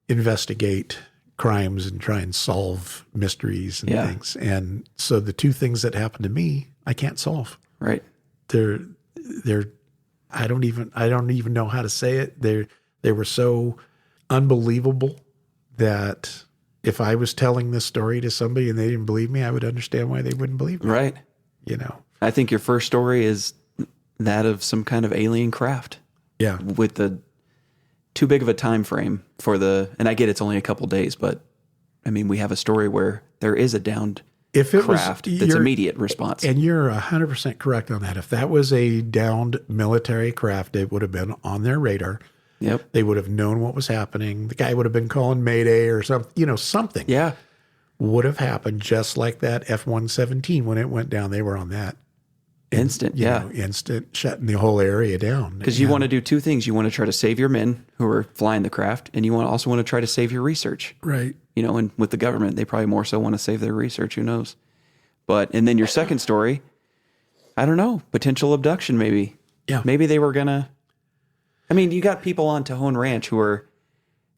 Speaker 1: investigate crimes and try and solve mysteries and things. And so the two things that happened to me, I can't solve.
Speaker 2: Right.
Speaker 1: They're I don't even know how to say it. They were so unbelievable that if I was telling this story to somebody and they didn't believe me, I would understand why they wouldn't believe me.
Speaker 2: Right.
Speaker 1: You know.
Speaker 2: I think your first story is that of some kind of alien craft.
Speaker 1: Yeah.
Speaker 2: With the too big of a time frame for and I get it's only a couple days, but I mean, we have a story where there is a downed craft that's immediate response.
Speaker 1: And you're 100% correct on that. If that was a downed military craft, it would have been on their radar.
Speaker 2: Yep.
Speaker 1: They would have known what was happening. The guy would have been calling Mayday or something, you know, something.
Speaker 2: Yeah.
Speaker 1: Would have happened just like that F-117 when it went down. They were on that.
Speaker 2: Instant,
Speaker 1: Instant, shutting the whole area down.
Speaker 2: Because you want to do two things. You want to try to save your men who are flying the craft, and you also want to try to save your research.
Speaker 1: Right.
Speaker 2: You know, and with the government, they probably more so want to save their research. Who knows? And then your second story, I don't know, potential abduction maybe.
Speaker 1: Yeah.
Speaker 2: Maybe they were going to. I mean, you got people on Tahone Ranch who are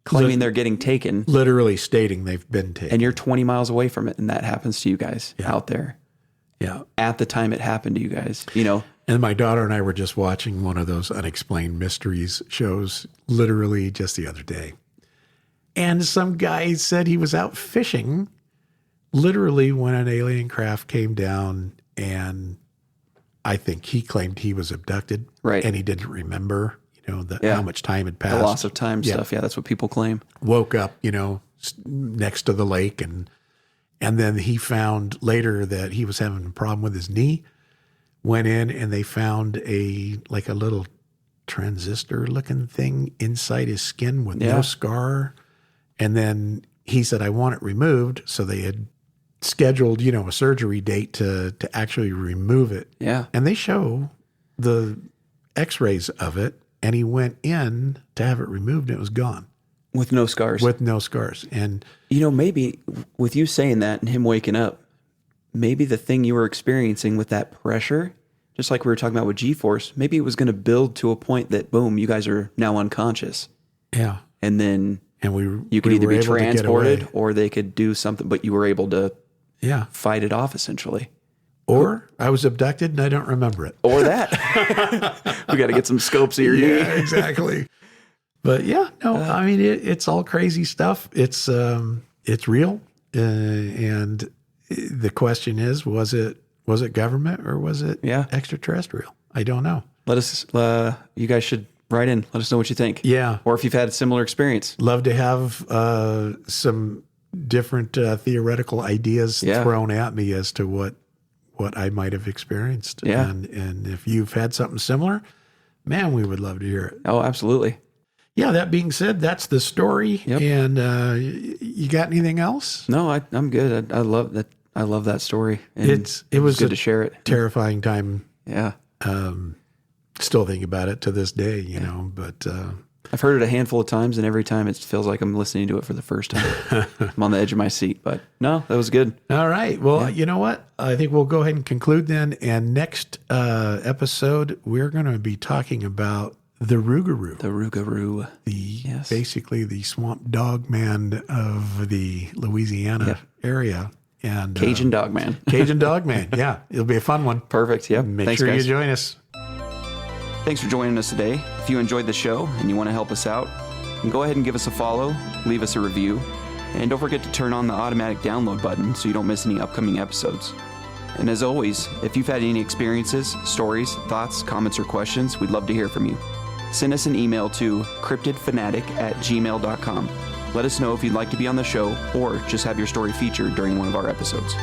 Speaker 2: claiming they're getting taken.
Speaker 1: Literally stating they've been taken.
Speaker 2: And you're 20 miles away from it, and that happens to you guys out there.
Speaker 1: Yeah.
Speaker 2: At the time it happened to you guys, you know.
Speaker 1: And my daughter and I were just watching one of those unexplained mysteries shows literally just the other day. And some guy said he was out fishing literally when an alien craft came down, and I think he claimed he was abducted.
Speaker 2: Right.
Speaker 1: And he didn't remember, you know, how much time had passed.
Speaker 2: The loss of time stuff. Yeah, that's what people claim.
Speaker 1: Woke up, you know, next to the lake, and then he found later that he was having a problem with his knee. Went in and they found a little transistor looking thing inside his skin with no scar. And then he said, I want it removed. So they had scheduled, you know, a surgery date to actually remove it.
Speaker 2: Yeah.
Speaker 1: And they show the x-rays of it, and he went in to have it removed and it was gone.
Speaker 2: With no scars.
Speaker 1: With no scars. And
Speaker 2: Maybe with you saying that and him waking up, maybe the thing you were experiencing with that pressure, just like we were talking about with G-force, maybe it was going to build to a point that, boom, you guys are now unconscious.
Speaker 1: yeah.
Speaker 2: And then
Speaker 1: And
Speaker 2: you could
Speaker 1: we
Speaker 2: either
Speaker 1: were
Speaker 2: be
Speaker 1: able to get
Speaker 2: transported
Speaker 1: away.
Speaker 2: or they could do something, but you were able to
Speaker 1: Yeah.
Speaker 2: fight it off essentially.
Speaker 1: Or I was abducted and I don't remember it.
Speaker 2: Or that. We got to get some scopes of your knee.
Speaker 1: Yeah, exactly. But yeah, no, I mean, it's all crazy stuff. It's real. And the question is, was it government or was it extraterrestrial? I don't know.
Speaker 2: Let us, you guys should write in. Let us know what you think.
Speaker 1: Yeah.
Speaker 2: Or if you've had a similar experience.
Speaker 1: Love to have some different theoretical ideas thrown at me as to what I might have experienced.
Speaker 2: Yeah.
Speaker 1: And if you've had something similar, man, we would love to hear it.
Speaker 2: Oh, absolutely.
Speaker 1: Yeah, that being said, that's the story.
Speaker 2: Yep.
Speaker 1: And you got anything else?
Speaker 2: No, I'm good. I love that. I love that story. And
Speaker 1: It was
Speaker 2: good
Speaker 1: a
Speaker 2: to share it.
Speaker 1: terrifying time.
Speaker 2: Yeah.
Speaker 1: Still think about it to this day, but
Speaker 2: I've heard it a handful of times, and every time it feels like I'm listening to it for the first time. I'm on the edge of my seat, but no, that was good.
Speaker 1: all right. Well, you know what? I think we'll go ahead and conclude then. And next episode, we're going to be talking about the Rougarou.
Speaker 2: The Rougarou.
Speaker 1: Basically the swamp dog man of the Louisiana area. And
Speaker 2: Cajun Dog Man.
Speaker 1: Cajun Dog Man. Yeah, it'll be a fun one.
Speaker 2: Perfect. Yep.
Speaker 1: Make
Speaker 2: Thanks,
Speaker 1: sure
Speaker 2: guys.
Speaker 1: you join us.
Speaker 2: Thanks for joining us today. If you enjoyed the show and you want to help us out, then go ahead and give us a follow, leave us a review, and don't forget to turn on the automatic download button so you don't miss any upcoming episodes. And as always, if you've had any experiences, stories, thoughts, comments, or questions, we'd love to hear from you. Send us an email to cryptidfanatic@gmail.com. Let us know if you'd like to be on the show or just have your story featured during one of our episodes.